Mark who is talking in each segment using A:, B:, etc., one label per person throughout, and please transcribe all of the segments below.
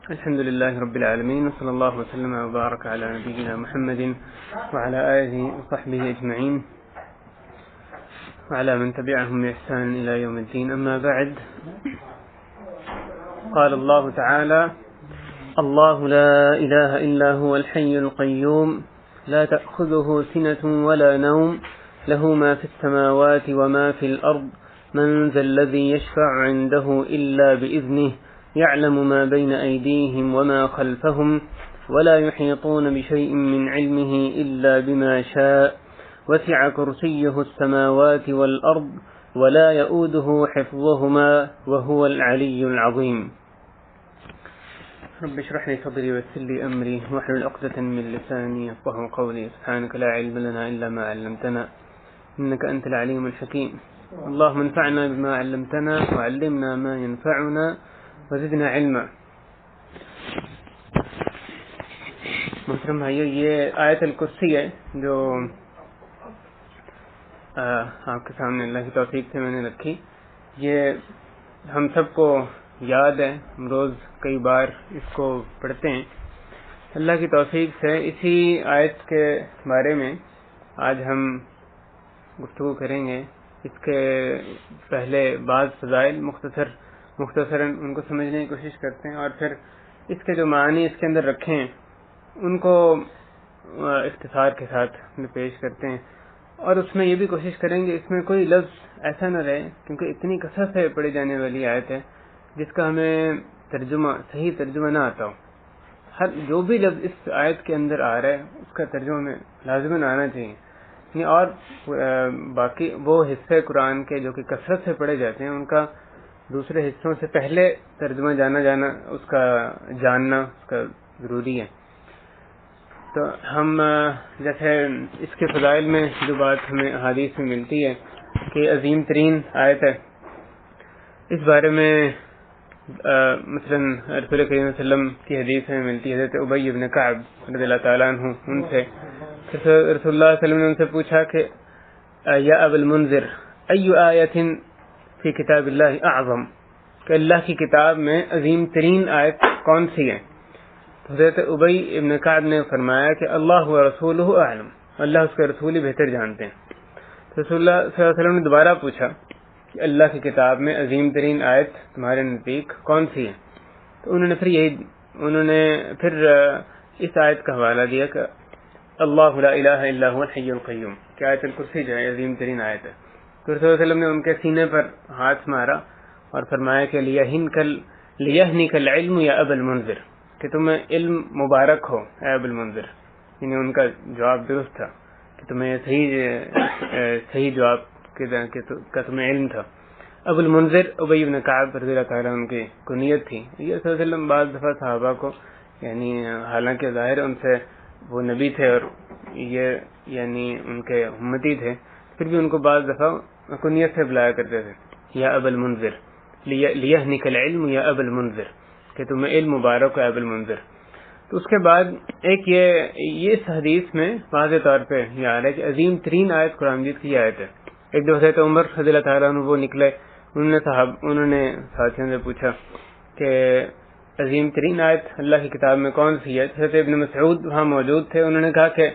A: الحمد لله رب العالمين، وصلى الله وسلم وبارك على نبينا محمد وعلى آله وصحبه أجمعين وعلى من تبعهم بإحسان إلى يوم الدين. أما بعد، قال الله تعالى: الله لا إله إلا هو الحي القيوم لا تأخذه سنة ولا نوم له ما في السماوات وما في الأرض من ذا الذي يشفع عنده إلا بإذنه يعلم ما بين أيديهم وما خلفهم ولا يحيطون بشيء من علمه إلا بما شاء وسع كرسيه السماوات والأرض ولا يؤوده حفظهما وهو العلي العظيم. رب اشرح لي صدري ويسر لي أمري واحلل عقدة من لساني يفقهوا قولي. سبحانك لا علم لنا إلا ما علمتنا إنك أنت العليم الحكيم. اللهم انفعنا بما علمتنا وعلمنا ما ينفعنا وزدنا علما. محترم بھائیو، یہ آیت الکرسی ہے جو آپ کے سامنے اللہ کی توفیق سے میں نے رکھی. یہ ہم سب کو یاد ہے، ہم روز کئی بار اس کو پڑھتے ہیں. اللہ کی توفیق سے اسی آیت کے بارے میں آج ہم گفتگو کریں گے. اس کے پہلے بعض فضائل مختصراً ان کو سمجھنے کی کوشش کرتے ہیں، اور پھر اس کے جو معنی اس کے اندر رکھے ہیں ان کو اختصار کے ساتھ پیش کرتے ہیں. اور اس میں یہ بھی کوشش کریں گے اس میں کوئی لفظ ایسا نہ رہے، کیونکہ اتنی کثرت سے پڑھی جانے والی آیت ہے جس کا ہمیں صحیح ترجمہ نہ آتا ہو. ہر جو بھی لفظ اس آیت کے اندر آ رہا ہے اس کا ترجمہ میں لازماً آنا چاہیے. اور باقی وہ حصے قرآن کے جو کہ کثرت سے پڑھے جاتے ہیں ان کا دوسرے حصوں سے پہلے ترجمہ جانا اس کا جاننا اس کا ضروری ہے. تو ہم جیسے اس کے فضائل میں جو بات ہمیں احادیث میں ملتی ہے کہ عظیم ترین آیت ہے، اس بارے میں مثلا رسول کریم صلی اللہ علیہ وسلم کی حدیث میں ملتی ہے. حضرت ابی بن کعب رضی اللہ تعالیٰ عنہ ان سے رسول اللہ صلی اللہ علیہ وسلم نے ان سے پوچھا کہ یا ابا المنذر ای آیت فی کتاب اللہ اعظم، کہ اللہ کی کتاب میں عظیم ترین آیت کون سی ہے؟ حضرت ابی ابن کعب نے فرمایا کہ اللہ و رسولہ اعلم، اللہ اس کے رسول ہی بہتر جانتے ہیں. رسول اللہ صلی اللہ علیہ وسلم نے دوبارہ پوچھا کہ اللہ کی کتاب میں عظیم ترین آیت تمہارے نزدیک کون سی ہے؟ تو انہوں نے پھر اس آیت کا حوالہ دیا کہ اللہ لا الہ الا هو الحی القیوم، کہ آیت الکرسی جو ہے عظیم ترین آیت ہے. تو رسول اللہ علیہ وسلم نے ان کے سینے پر ہاتھ مارا اور فرمایا کہ لیہنک العلم یا ابا المنذر، کہ تمہیں علم مبارک ہو اے ابا المنذر. یعنی ان کا جواب درست تھا کہ تمہیں صحیح جواب کا تمہیں علم تھا. ابو المنذر ابی بن کعب رضی اللہ تعالیٰ ان کی کنیت تھی. یہ صلی اللہ علیہ وسلم بعض دفعہ صحابہ کو، یعنی حالانکہ ظاہر ان سے وہ نبی تھے اور یہ یعنی ان کے امتی تھے، پھر بھی ان کو بعض دفعہ کنیت سے بلایا کرتے تھے، یا ابا المنذر، لیہنک العلم یا ابا المنذر، کہ تمہیں علم مبارک ہو ابا المنذر. تو اس کے بعد ایک یہ اس حدیث میں واضح طور پہ یہ آ رہا ہے کہ عظیم ترین آیت قرآن مجید کی آیت ہے. ایک دو حضرت عمر رضی اللہ تعالیٰ عنہ وہ نکلے، انہوں نے ساتھیوں سے پوچھا کہ عظیم ترین آیت اللہ کی کتاب میں کون سی ہے؟ حضرت ابن مسعود وہاں موجود تھے. انہوں نے کہا کہ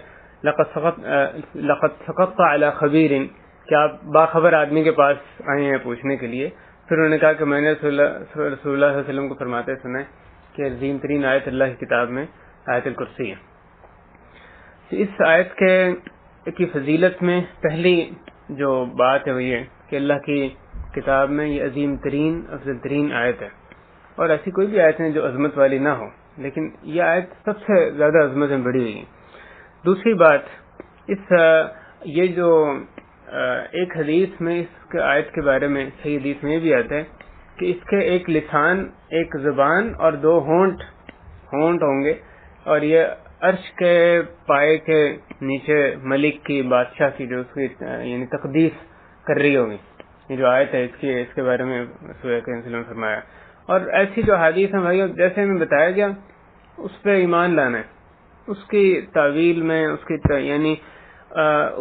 A: لقد سقطت علی خبیر، کہ آپ باخبر آدمی کے پاس آئے ہیں پوچھنے کے لیے. پھر انہوں نے کہا کہ میں نے رسول اللہ صلی اللہ علیہ وسلم کو فرماتے سنا ہے کہ عظیم ترین آیت اللہ کی کتاب میں آیت الکرسی ہے. اس آیت کی فضیلت میں پہلی جو بات ہے وہ یہ کہ اللہ کی کتاب میں یہ عظیم ترین افضل ترین آیت ہے، اور ایسی کوئی بھی آیت نہیں جو عظمت والی نہ ہو، لیکن یہ آیت سب سے زیادہ عظمت میں بڑی ہوئی ہے. دوسری بات، یہ جو ایک حدیث میں اس آیت کے بارے میں صحیح حدیث میں یہ بھی آتا ہے کہ اس کے ایک لسان، ایک زبان اور دو ہونٹ ہوں گے، اور یہ عرش کے پائے کے نیچے ملک کی، بادشاہ کی جو اس کی یعنی تقدیس کر رہی ہوگی. یہ جو آیت ہے اس کے بارے میں رسول کریم صلی اللہ علیہ وسلم نے فرمایا. اور ایسی جو حدیث ہیں بھائی، جیسے ہمیں بتایا گیا اس پہ ایمان لانا ہے. اس کی تعویل میں یعنی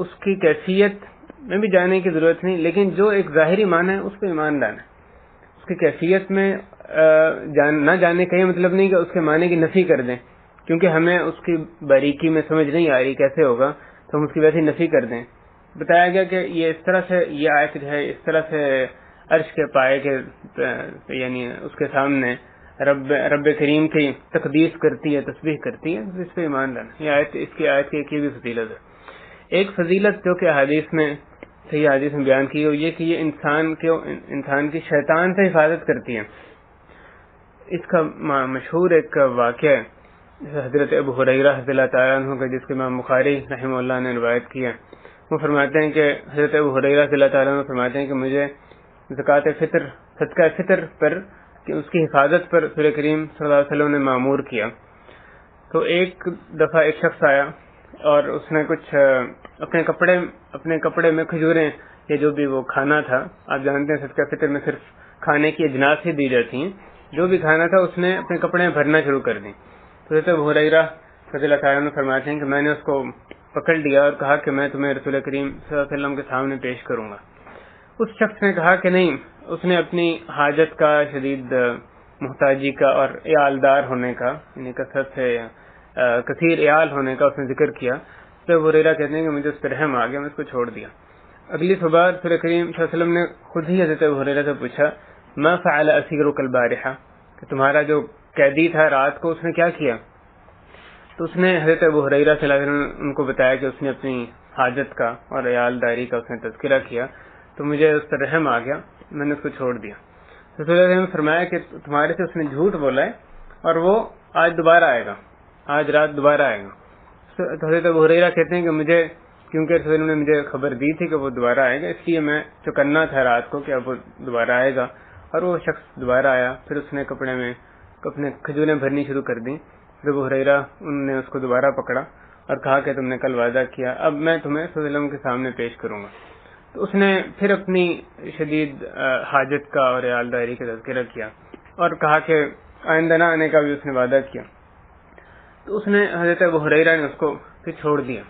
A: اس کی کیفیت میں بھی جانے کی ضرورت نہیں، لیکن جو ایک ظاہری معنی ہے اس پہ ایمان لانا ہے. اس کی کیفیت میں نہ جاننے کا یہ مطلب نہیں کہ اس کے معنی کی نفی کر دیں، کیونکہ ہمیں اس کی باریکی میں سمجھ نہیں آ رہی کیسے ہوگا، تو ہم اس کی ویسی نفی کر دیں۔ بتایا گیا کہ یہ اس طرح سے یہ آیت جو ہے اس طرح سے عرش کے پائے کے یعنی اس کے سامنے رب کریم کی تقدیس کرتی ہے، تسبیح کرتی ہے، اس پہ ایمان لانا۔ یہ آیت، اس کی آیت کی ایک یہ بھی فضیلت ہے۔ ایک فضیلت جو کہ حدیث میں صحیح حدیث میں بیان کی ہوئی ہے کہ یہ انسان کی شیطان سے حفاظت کرتی ہے۔ اس کا مشہور ایک واقعہ ہے حضرت ابو ہریرہ رضی اللہ تعالیٰ عنہ کا، جس کے امام بخاری رحمہ اللہ نے روایت کیا۔ وہ فرماتے ہیں کہ حضرت ابو ہریرہ رضی اللہ تعالیٰ عنہ فرماتے ہیں کہ مجھے زکوٰۃ فطر، صدقہ فطر پر، کہ اس کی حفاظت پر رسول کریم صلی اللہ علیہ وسلم نے مأمور کیا۔ تو ایک دفعہ ایک شخص آیا اور اس نے کچھ اپنے کپڑے میں کھجوریں یا جو بھی وہ کھانا تھا، آپ جانتے ہیں صدقہ فطر میں صرف کھانے کی اجناس ہی دی جاتی ہیں، جو بھی کھانا تھا اس نے اپنے کپڑے میں بھرنا شروع کر دی۔ تو حضرت ابو ہریرہ رضی اللہ تعالیٰ عنہ فرماتے ہیں کہ میں نے اس کو پکڑ لیا اور کہا کہ میں تمہیں رسول کریم صلی اللہ علیہ وسلم کے سامنے پیش کروں گا۔ اس شخص نے کہا کہ نہیں، اس نے اپنی حاجت کا، شدید محتاجی کا اور عیالدار ہونے کا، یعنی کثرت سے کثیر عیال ہونے کا اس نے ذکر کیا۔ تو ابو ہریرہ کہتے ہیں کہ مجھے اس پہ رحم آ گیا، میں اس کو چھوڑ دیا۔ اگلی صبح رسول کریم صلی اللہ علیہ وسلم نے خود ہی حضرت ابو ہریرہ سے پوچھا، ما فعل اسیرک البارحہ، کہ تمہارا جو قیدی تھا رات کو اس نے کیا کیا؟ تو اس نے حضرت ابو ہریرہ صلی اللہ علیہ وسلم نے ان کو بتایا کہ اس نے اپنی حاجت کا اور عیالداری کا اس نے تذکرہ کیا، تو مجھے اس پر رحم آ گیا، میں نے اس کو چھوڑ دیا۔ رسول اللہ علیہ وسلم نے فرمایا کہ تمہارے سے اس نے جھوٹ بولا ہے اور وہ آج دوبارہ آئے گا، آج رات دوبارہ آئے گا۔ تو حضرت ابو ہریرہ کہتے ہیں کہ مجھے، کیونکہ رسول اللہ نے مجھے خبر دی تھی کہ وہ دوبارہ آئے گا، اس لیے میں چکنا تھا رات کو کہ اب وہ دوبارہ آئے گا، اور وہ شخص دوبارہ آیا۔ پھر اس نے کپڑے میں اپنے کھجوریں بھرنی شروع کر دیں۔ ابو ہریرہ انہوں نے اس کو دوبارہ پکڑا اور کہا کہ تم نے کل وعدہ کیا، اب میں تمہیں صلی اللہ علیہ وسلم کے سامنے پیش کروں گا۔ تو اس نے پھر اپنی شدید حاجت کا اور عیالداری کا تذکرہ کیا اور کہا کہ آئندہ نہ آنے کا بھی اس نے وعدہ کیا۔ تو اس نے حضرت ابو ہریرہ نے اس کو پھر چھوڑ دیا،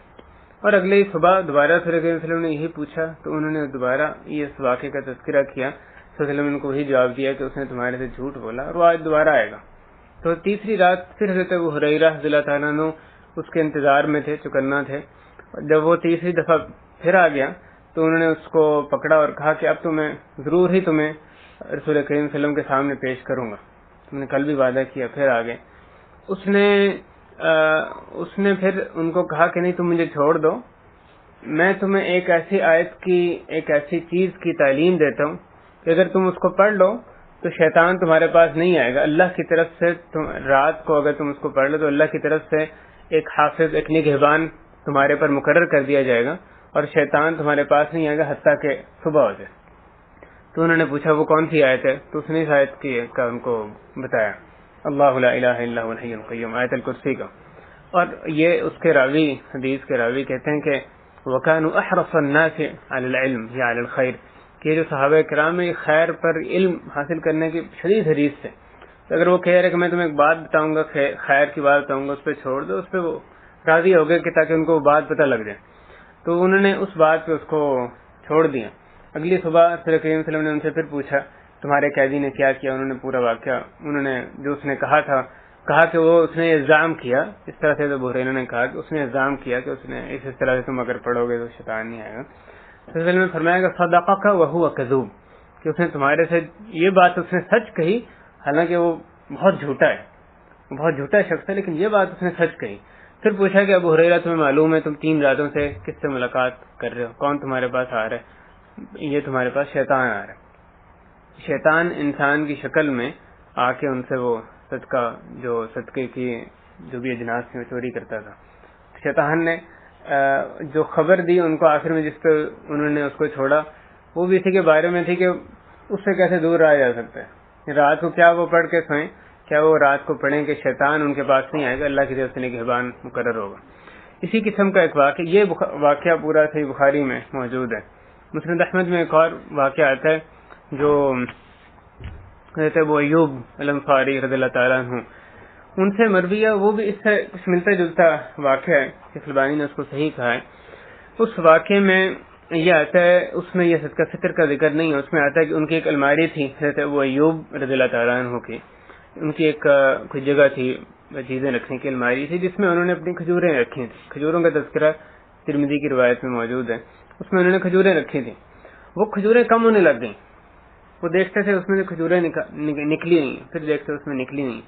A: اور اگلے صبح دوبارہ صلی اللہ علیہ وسلم نے یہی پوچھا تو انہوں نے دوبارہ یہ اس واقعے کا تذکرہ کیا۔ صلی اللہ علیہ وسلم نے ان کو وہی جواب دیا کہ اس نے تمہارے سے جھوٹ بولا اور وہ آج دوبارہ آئے گا۔ تو تیسری رات پھر حضرت ابو ہریرہ رضی اللہ تعالیٰ عنہ اس کے انتظار میں تھے، چکنا تھے۔ جب وہ تیسری دفعہ پھر آ گیا تو انہوں نے اس کو پکڑا اور کہا کہ اب تو میں ضرور ہی تمہیں رسول کریم صلی اللہ علیہ وسلم کے سامنے پیش کروں گا، تم نے کل بھی وعدہ کیا۔ پھر آ گئے۔ اس نے پھر ان کو کہا کہ نہیں، تم مجھے چھوڑ دو، میں تمہیں ایک ایسی آیت کی، ایک ایسی چیز کی تعلیم دیتا ہوں کہ اگر تم اس کو پڑھ لو تو شیطان تمہارے پاس نہیں آئے گا۔ اللہ کی طرف سے رات کو اگر تم اس کو پڑھ لو تو اللہ کی طرف سے ایک حافظ، ایک نگہبان تمہارے پر مقرر کر دیا جائے گا اور شیطان تمہارے پاس نہیں آئے گا حتیٰ کہ صبح ہو جائے۔ تو انہوں نے پوچھا وہ کون سی آیت ہے؟ تو اس نے اس آیت کا ان کو بتایا، اللہ لا الہ الا هو الحی القیوم، آیت الکرسی کا۔ اور یہ اس کے راوی، حدیث کے راوی کہتے ہیں کہ وَكَانُوا أَحْرَصَ النَّاسِ عَلَى الْعِلْمِ یا عَلَى الْخَيْرِ، کہ جو صحابہ کرام ہیں خیر پر، علم حاصل کرنے کی شدید حریص تھے۔ تو اگر وہ کہہ رہے کہ میں تمہیں ایک بات بتاؤں گا، خیر کی بات بتاؤں گا، اس پہ چھوڑ دو، اس پہ وہ راضی ہو گئے کہ تاکہ ان کو وہ بات پتہ لگ جائے۔ تو انہوں نے اس بات پہ اس کو چھوڑ دیا۔ اگلی صبح رسول کریم صلی اللہ علیہ وسلم نے ان سے پھر پوچھا تمہارے قیدی نے کیا کیا؟ انہوں نے پورا واقعہ، انہوں نے جو اس نے کہا تھا، کہا کہ وہ اس نے الزام کیا، اس طرح سے ابو ہریرہ نے کہا کہ اس نے الزام کیا کہ اس نے اس طرح سے تم اگر پڑھو گے تو شیطان نہیں آئے گا۔ رسول اللہ نے فرمایا کہ صدقک وہو کذوب، کہ اس نے تمہارے سے یہ بات اس نے سچ کہی، حالانکہ وہ بہت جھوٹا ہے، بہت جھوٹا شخص ہے، لیکن یہ بات اس نے سچ کہی۔ پھر پوچھا کہ ابو ہریرہ تمہیں معلوم ہے تم 3 راتوں سے کس سے ملاقات کر رہے ہو؟ کون تمہارے پاس آ رہا ہے؟ یہ تمہارے پاس شیطان آ رہا ہے۔ شیطان انسان کی شکل میں آ کے ان سے وہ صدقے کی جو بھی اجناس تھے چوری کرتا تھا۔ شیطان نے جو خبر دی ان کو آخر میں، جس پہ انہوں نے اس کو چھوڑا، وہ بھی اسی کے بارے میں تھی کہ اس سے کیسے دور رہا جا سکتا ہے۔ رات کو کیا وہ پڑھ کے سوئیں، کیا وہ رات کو پڑھیں کہ شیطان ان کے پاس نہیں آئے گا، اللہ کی طرف سے نگہبان مقرر ہوگا۔ اسی قسم کا ایک واقعہ، یہ واقعہ پورا صحیح بخاری میں موجود ہے۔ مسند احمد میں ایک اور واقعہ آتا ہے جو حضرت ابو ایوب الانصاری رضی اللہ تعالیٰ عنہ ان سے مروی ہے، وہ بھی اس سے کچھ ملتا جلتا واقعہ ہے کہ البانی نے اس کو صحیح کہا ہے۔ اس واقعے میں یہ آتا ہے اس میں یہ صدقہ فطر کا ذکر نہیں ہے، اس میں آتا ہے کہ ان کی ایک الماری تھی حضرت ابو ایوب رضی اللہ تعالیٰ عنہ کی، ان کی ایک کوئی جگہ تھی چیزیں رکھنے کی الماری تھی جس میں انہوں نے اپنی کھجوریں رکھی تھیں. کھجوروں کا تذکرہ ترمذی کی روایت میں موجود ہے. اس میں انہوں نے کھجوریں رکھی تھیں، وہ کھجوریں کم ہونے لگ گئیں. وہ دیکھتے تھے اس میں سے کھجوریں نکلی نہیں، پھر دیکھتے اس میں نکلی نہیں.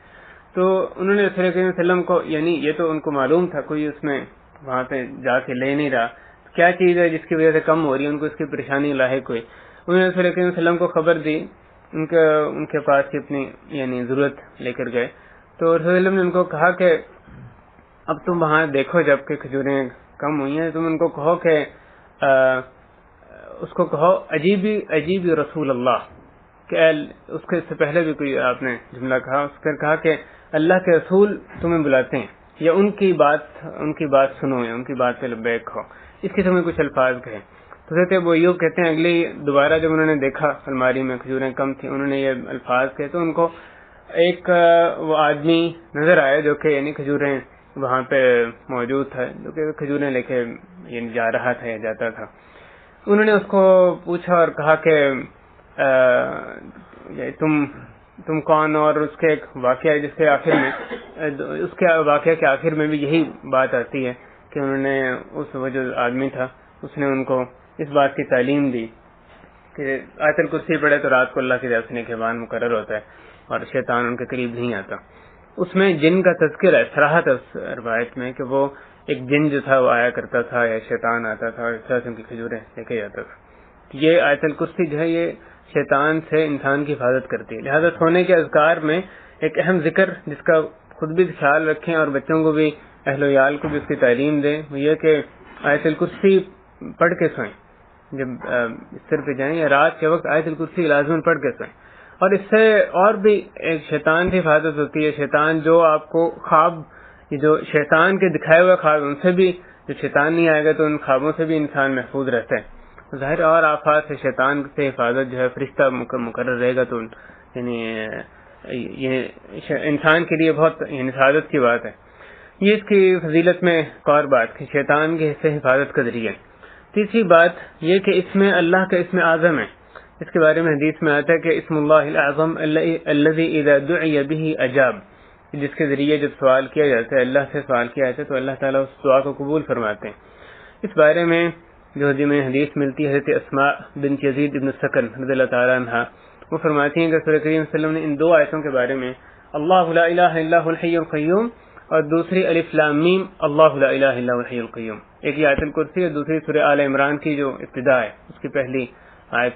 A: تو انہوں نے رسول کریم صلی اللہ علیہ وسلم کو، یعنی یہ تو ان کو معلوم تھا کوئی اس میں وہاں پہ جا کے لے نہیں رہا، کیا چیز ہے جس کی وجہ سے کم ہو رہی ہے، ان کو اس کی پریشانی لاحق ہوئی. انہوں نے رسول کریم صلی اللہ علیہ وسلم کو خبر دی، ان کے پاس کی اپنی یعنی ضرورت لے کر گئے. تو رسول اللہ نے ان کو کہا کہ اب تم وہاں دیکھو جب کہ کھجوریں کم ہوئی ہیں، تم ان کو کہو کہ اس کو کہو عجیب رسول اللہ، کہ اس کے سے پہلے بھی کوئی آپ نے جملہ کہا، اس پر کہا کہ اللہ کے رسول تمہیں بلاتے ہیں، یا ان کی بات سنو، یا ان کی بات پہ لبیک ہو، اس کے تمہیں کچھ الفاظ کہیں. تو کہتے وہ یوں کہتے ہیں اگلی دوبارہ جب انہوں نے دیکھا الماری میں کھجوریں کم تھیں، انہوں نے یہ الفاظ کہے تو ان کو ایک وہ آدمی نظر آیا جو کہ یعنی کھجوریں وہاں پہ موجود تھا، جو کہ کھجوریں لے کے یعنی جا رہا تھا یا جاتا تھا. انہوں نے اس کو پوچھا اور کہا کہ تم کون، اور اس کے ایک واقعہ جس کے آخر میں اس کے واقعہ کے آخر میں بھی یہی بات آتی ہے کہ انہوں نے وہ جو آدمی تھا اس نے ان کو اس بات کی تعلیم دی کہ آیت الکرسی پڑھے تو رات کو اللہ کے جاسنے کے بعد مقرر ہوتا ہے اور شیطان ان کے قریب نہیں آتا. اس میں جن کا تذکر ہے صراحت اس روایت میں کہ وہ ایک جن جو تھا وہ آیا کرتا تھا یا شیطان آتا تھا اور اس طرح سے ان کی کھجوریں لے کے جاتا تھا. یہ آیت الکرسی جو ہے یہ شیطان سے انسان کی حفاظت کرتی ہے. لہذا سونے کے اذکار میں ایک اہم ذکر جس کا خود بھی خیال رکھیں اور بچوں کو بھی، اہل و عیال کو بھی اس کی تعلیم دیں، وہ یہ کہ آیت الکرسی پڑھ کے سوئیں جب بستر پہ جائیں، یا رات کے وقت آیت الکرسی لازماً پڑھ کے سوئیں. اور اس سے اور بھی ایک شیطان سے حفاظت ہوتی ہے. شیطان جو آپ کو خواب، یہ جو شیطان کے دکھائے ہوئے خواب، ان سے بھی جو شیطان نہیں آئے گا تو ان خوابوں سے بھی انسان محفوظ رہتا ہے. ظاہر اور آفات سے شیطان سے حفاظت جو ہے فرشتہ مقرر رہے گا تو یعنی یہ انسان کے لیے بہت یعنی سعادت کی بات ہے. یہ اس کی فضیلت میں ایک اور بات کہ شیطان کے سے حفاظت کا ذریعہ. تیسری بات یہ کہ اس میں اللہ کا اسم اعظم ہے. اس کے بارے میں حدیث میں آتا ہے کہ اسم اللہ الاعظم الذی اذا دعی بہ اجاب، جس کے ذریعے جب سوال کیا جاتا ہے، اللہ سے سوال کیا جاتا ہے تو اللہ تعالیٰ اس دعا کو قبول فرماتے ہیں. اس بارے میں جو حدیث ملتی ہے حضرت اسماء بنت یزید ابن السکن رضی اللہ تعالیٰ عنہ، وہ فرماتی ہیں کہ رسول کریم صلی اللہ علیہ وسلم نے ان دو آیتوں کے بارے میں اللہ لا الہ الا هو الحی القیوم اور دوسری الف لام میم اللہ لا الہ الا هو الحی القیوم، ایک یہ آیت الکرسی اور دوسری سورہ آل عمران کی جو ابتدا ہے اس کی پہلی آیت،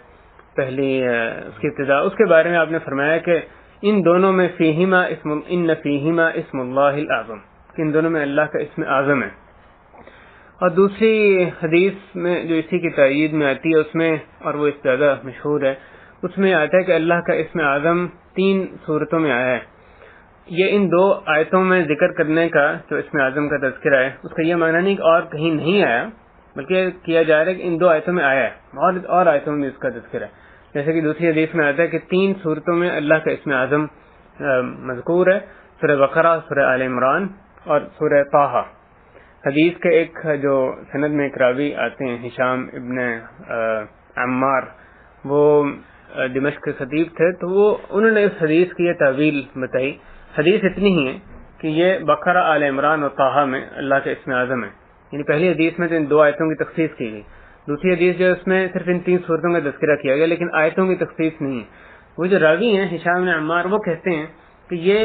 A: اس کی ابتدا، اس کے بارے میں آپ نے فرمایا کہ ان دونوں میں فیہما اسم اللہ الاعظم، کہ ان دونوں میں اللہ کا اسم اعظم ہے. اور دوسری حدیث میں جو اسی کی تائید میں آتی ہے اس میں، اور وہ اس زیادہ مشہور ہے، اس میں آتا ہے کہ اللہ کا اسم اعظم 3 صورتوں میں آیا ہے. یہ ان 2 آیتوں میں ذکر کرنے کا جو اسم اعظم کا تذکرہ ہے اس کا یہ معنی نہیں کہ اور کہیں نہیں آیا، بلکہ کیا جا رہا ہے کہ ان 2 آیتوں میں آیا ہے اور آیتوں میں اس کا تذکرہ ہے. جیسے کہ دوسری حدیث میں آتا ہے کہ 3 صورتوں میں اللہ کا اسم اعظم مذکور ہے، سورہ بقرہ، سورہ آل عمران اور سورہ طٰہٰ. حدیث کے ایک جو سند میں ایک راوی آتے ہیں ہشام ابن عمار، وہ دمشق کے خطیب تھے، تو انہوں نے اس حدیث کی یہ تعویل بتائی. حدیث اتنی ہی ہے کہ یہ بقرہ، آل عمران اور طٰہٰ میں اللہ کا اسم اعظم ہے. یعنی پہلی حدیث میں تو ان 2 آیتوں کی تخصیص کی گئی، دوسری حدیث جو اس میں صرف ان 3 صورتوں کا تذکرہ کیا گیا لیکن آیتوں کی تخصیص نہیں ہے. وہ جو راوی ہیں ہشام بن عمار، وہ کہتے ہیں کہ یہ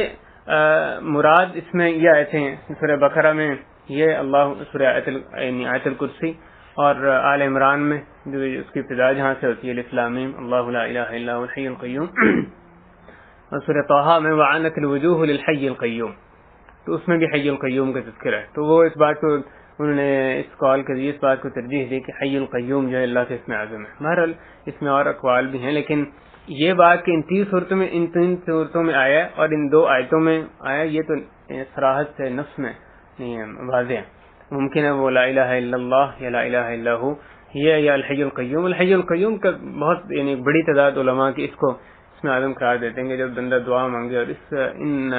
A: مراد اس میں یہ آیتیں ہیں سورہ بقرہ میں یہ اللہ، سورہ آیت الکرسی، اور آل عمران میں جو اس کی ابتدا جہاں سے ہوتی ہے الف لام میم اللہ لا الہ الا هو الحی القیوم، اور سورہ طٰہٰ میں وعنت الوجوہ للحی القیوم، تو اس میں بھی حی القیوم کا تذکرہ ہے. تو وہ اس بات کو انہوں نے اس قول کے ذریعے اس بات کو ترجیح دی کہ حی القیوم جو ہے اللہ کے اسم اعظم ہے. بہرحال اس میں اور اقوال بھی ہیں، لیکن یہ بات کہ ان 3 صورتوں میں آیا اور ان 2 آیتوں میں آیا، یہ تو صراحت سے نص میں نہیں ہے، واضح ہے. ممکن ہے وہ لا الہ الا اللہ یا لا الہ الا ہو یہ یا الحی القیوم. الحی القیوم کا بہت یعنی بڑی تعداد علماء کی اس کو اسم اعظم قرار دیتے ہیں کہ جب بندہ دعا مانگے اور ان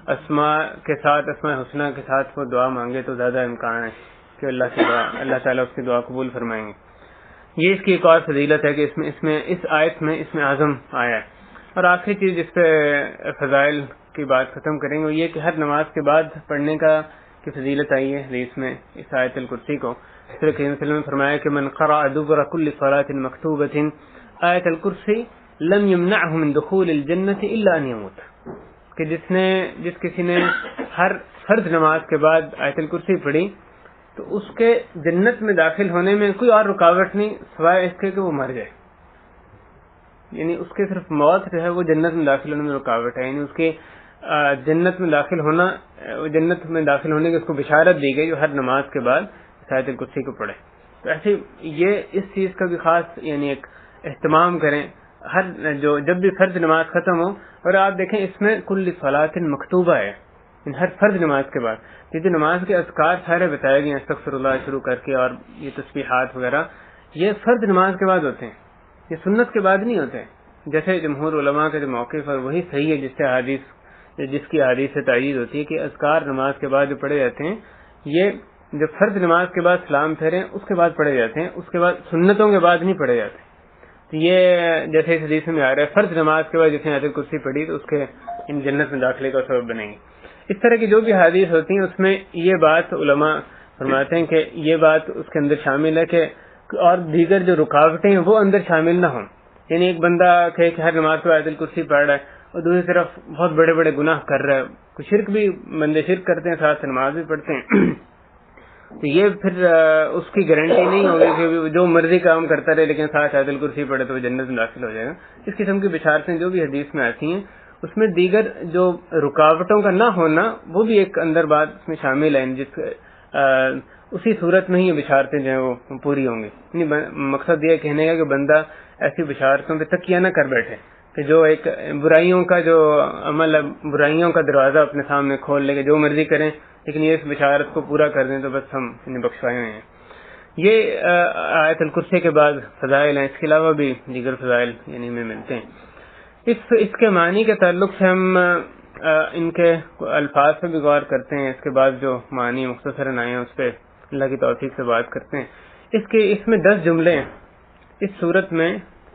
A: اسماء کے ساتھ، اسماء حسنہ کے ساتھ وہ دعا مانگے تو زیادہ امکان ہے کہ اللہ تعالیٰ اس کی دعا قبول فرمائیں گے. یہ اس کی ایک اور فضیلت ہے کہ اس آیت میں اسم اعظم آیا ہے. اور آخری چیز جس پہ فضائل کی بات ختم کریں گے وہ یہ کہ ہر نماز کے بعد پڑھنے کی فضیلت آئی ہے حدیث میں اس آیت الکرسی کو. رسول کریم صلی اللہ علیہ وسلم نے فرمایا کہ من قرأ دبر كل صلاة مكتوبة آیت الکرسی لم يمنعه من دخول الجنة الا ان يموت، کہ جس کسی نے ہر فرض نماز کے بعد آیت الکرسی پڑھی تو اس کے جنت میں داخل ہونے میں کوئی اور رکاوٹ نہیں سوائے اس کے کہ وہ مر جائے. یعنی اس کے صرف موت جو ہے وہ جنت میں داخل ہونے میں رکاوٹ ہے. یعنی اس کے جنت میں داخل ہونے کی اس کو بشارت دی گئی جو ہر نماز کے بعد آیت الکرسی کو پڑھے. تو ایسے یہ اس چیز کا بھی خاص یعنی ایک اہتمام کریں جب بھی فرض نماز ختم ہو. اور آپ دیکھیں اس میں کل صلاۃ مکتوبہ ہے، ہر فرض نماز کے بعد یہ جو نماز کے اذکار سارے بتائے گئے ہیں استغفر اللہ شروع کر کے اور یہ تسبیحات وغیرہ، یہ فرض نماز کے بعد ہوتے ہیں، یہ سنت کے بعد نہیں ہوتے. جیسے جمہور علماء کا جو موقف ہے وہی صحیح ہے جس کی حدیث سے تائید ہوتی ہے کہ اذکار نماز کے بعد جو پڑھے جاتے ہیں یہ جو فرض نماز کے بعد سلام پھیریں اس کے بعد پڑھے جاتے ہیں، اس کے بعد سنتوں کے بعد نہیں پڑھے جاتے. تو یہ جیسے اس حدیث میں آ رہا ہے فرض نماز کے بعد جس نے آیت الکرسی پڑھی تو اس کے ان جنت میں داخلے کا سبب بنے گی. اس طرح کی جو بھی حدیث ہوتی ہیں اس میں یہ بات علماء فرماتے ہیں کہ یہ بات اس کے اندر شامل ہے کہ اور دیگر جو رکاوٹیں ہیں وہ اندر شامل نہ ہوں. یعنی ایک بندہ کہ ہر نماز کو آیت الکرسی پڑھ رہا ہے اور دوسری طرف بہت بڑے بڑے گناہ کر رہا ہے، کوئی شرک بھی بندے شرک کرتے ہیں ساتھ نماز بھی پڑھتے ہیں، تو یہ پھر اس کی گارنٹی نہیں ہوگی کہ جو مرضی کام کرتا رہے لیکن ساتھ آیت الکرسی پڑھے تو وہ جنت میں داخل ہو جائے گا. اس قسم کی بشارتیں جو بھی حدیث میں آتی ہیں اس میں دیگر جو رکاوٹوں کا نہ ہونا وہ بھی ایک اندر بات اس میں شامل ہے، اسی صورت میں ہی یہ بشارتیں جو ہیں وہ پوری ہوں گی. مقصد یہ کہنے کا کہ بندہ ایسی بشارتوں پہ تکیہ نہ کر بیٹھے کہ جو ایک برائیوں کا جو عمل ہے برائیوں کا دروازہ اپنے سامنے کھول لے کے جو مرضی کریں لیکن یہ اس بشارت کو پورا کر دیں تو بس ہم انہیں بخشوائے ہوئے ہیں. یہ آیت الکرسی کے بعد فضائل ہیں، اس کے علاوہ بھی دیگر فضائل یعنی میں ملتے ہیں. اس کے معنی کے تعلق سے ہم ان کے الفاظ پہ بھی غور کرتے ہیں، اس کے بعد جو معنی مختصراً آئے ہیں اس پہ اللہ کی توفیق سے بات کرتے ہیں. اس میں 10 جملے ہیں، اس صورت میں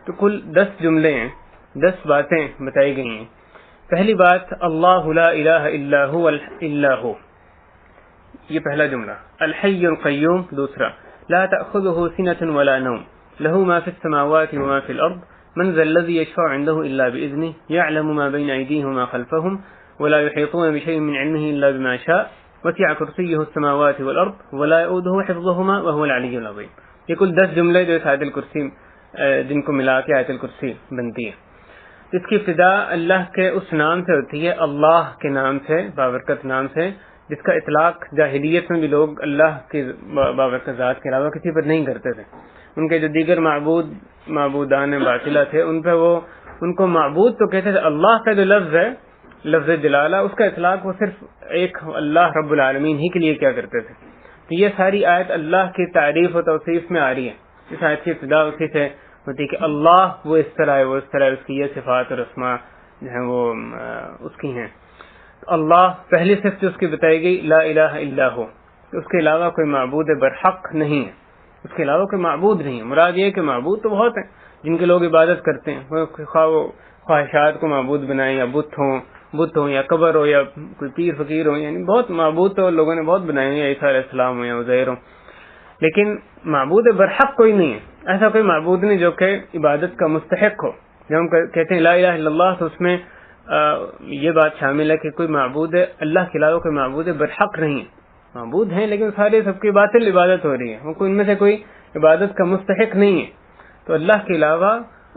A: تو کل 10 جملے ہیں، 10 باتیں بتائی گئی ہیں. پہلی بات اللہ لا الہ الا ہو، یہ پہلا جملہ. الحی القیوم دوسرا. لا تأخذه سنة ولا نوم له ما في السماوات وما في الأرض من ذا الذي يشفع عنده إلا بإذنه يعلم ما بين أيديهم وما خلفهم ولا يحيطون بشيء من علمه إلا بما شاء وسع كرسيه السماوات والأرض ولا يؤوده حفظهما وهو العلي العظيم. یہ کل 10 جملے جو آیت الکرسی جن کو ملا کے آیت الکرسی بنتی ہے. اس کی ابتدا اللہ کے اس نام سے ہوتی ہے، اللہ کے نام سے، بابرکت نام سے، جس کا اطلاق جاہلیت میں بھی لوگ اللہ کی بابرکت ذات کے علاوہ کسی پر نہیں کرتے تھے. ان کے جو دیگر معبودان باطلہ تھے ان کو معبود تو کہتے تھے. اللہ کا جو لفظ ہے لفظ جلالہ اس کا اطلاق وہ صرف ایک اللہ رب العالمین ہی کے لیے کیا کرتے تھے. تو یہ ساری آیت اللہ کی تعریف و توصیف میں آ رہی ہے. اس آیت کی ابتدا اسی سے ہوتی ہے کہ اللہ وہ اس طرح ہے، وہ اس طرح ہے، اس کی یہ صفات اور اسماء جو ہیں وہ اس کی ہیں. اللہ پہلی صفت جو اس کی بتائی گئی لا الہ الا ہو، اس کے علاوہ کوئی معبود برحق نہیں ہے، اس کے علاوہ کوئی معبود نہیں ہے. مراد یہ ہے کہ معبود تو بہت ہیں جن کے لوگ عبادت کرتے ہیں، وہ خواہشات کو معبود بنائیں یا بت ہوں یا قبر ہو یا کوئی پیر فقیر ہو، یعنی بہت معبود تو لوگوں نے بہت بنائے ہیں، یا عیسیٰ علیہ السلام ہو یا عزیر ہو، لیکن معبود برحق کوئی نہیں ہے. ایسا کوئی معبود نہیں جو کہ عبادت کا مستحق ہو. جب ہم کہتے ہیں لا الہ الا اللہ تو اس میں یہ بات شامل ہے کہ کوئی معبود ہے اللہ کے علاوہ کوئی معبود برحق نہیں ہے. معبود ہیں لیکن سارے سب کی باطل عبادت ہو رہی ہے، وہ ان میں سے کوئی عبادت کا مستحق نہیں ہے. تو اللہ کے علاوہ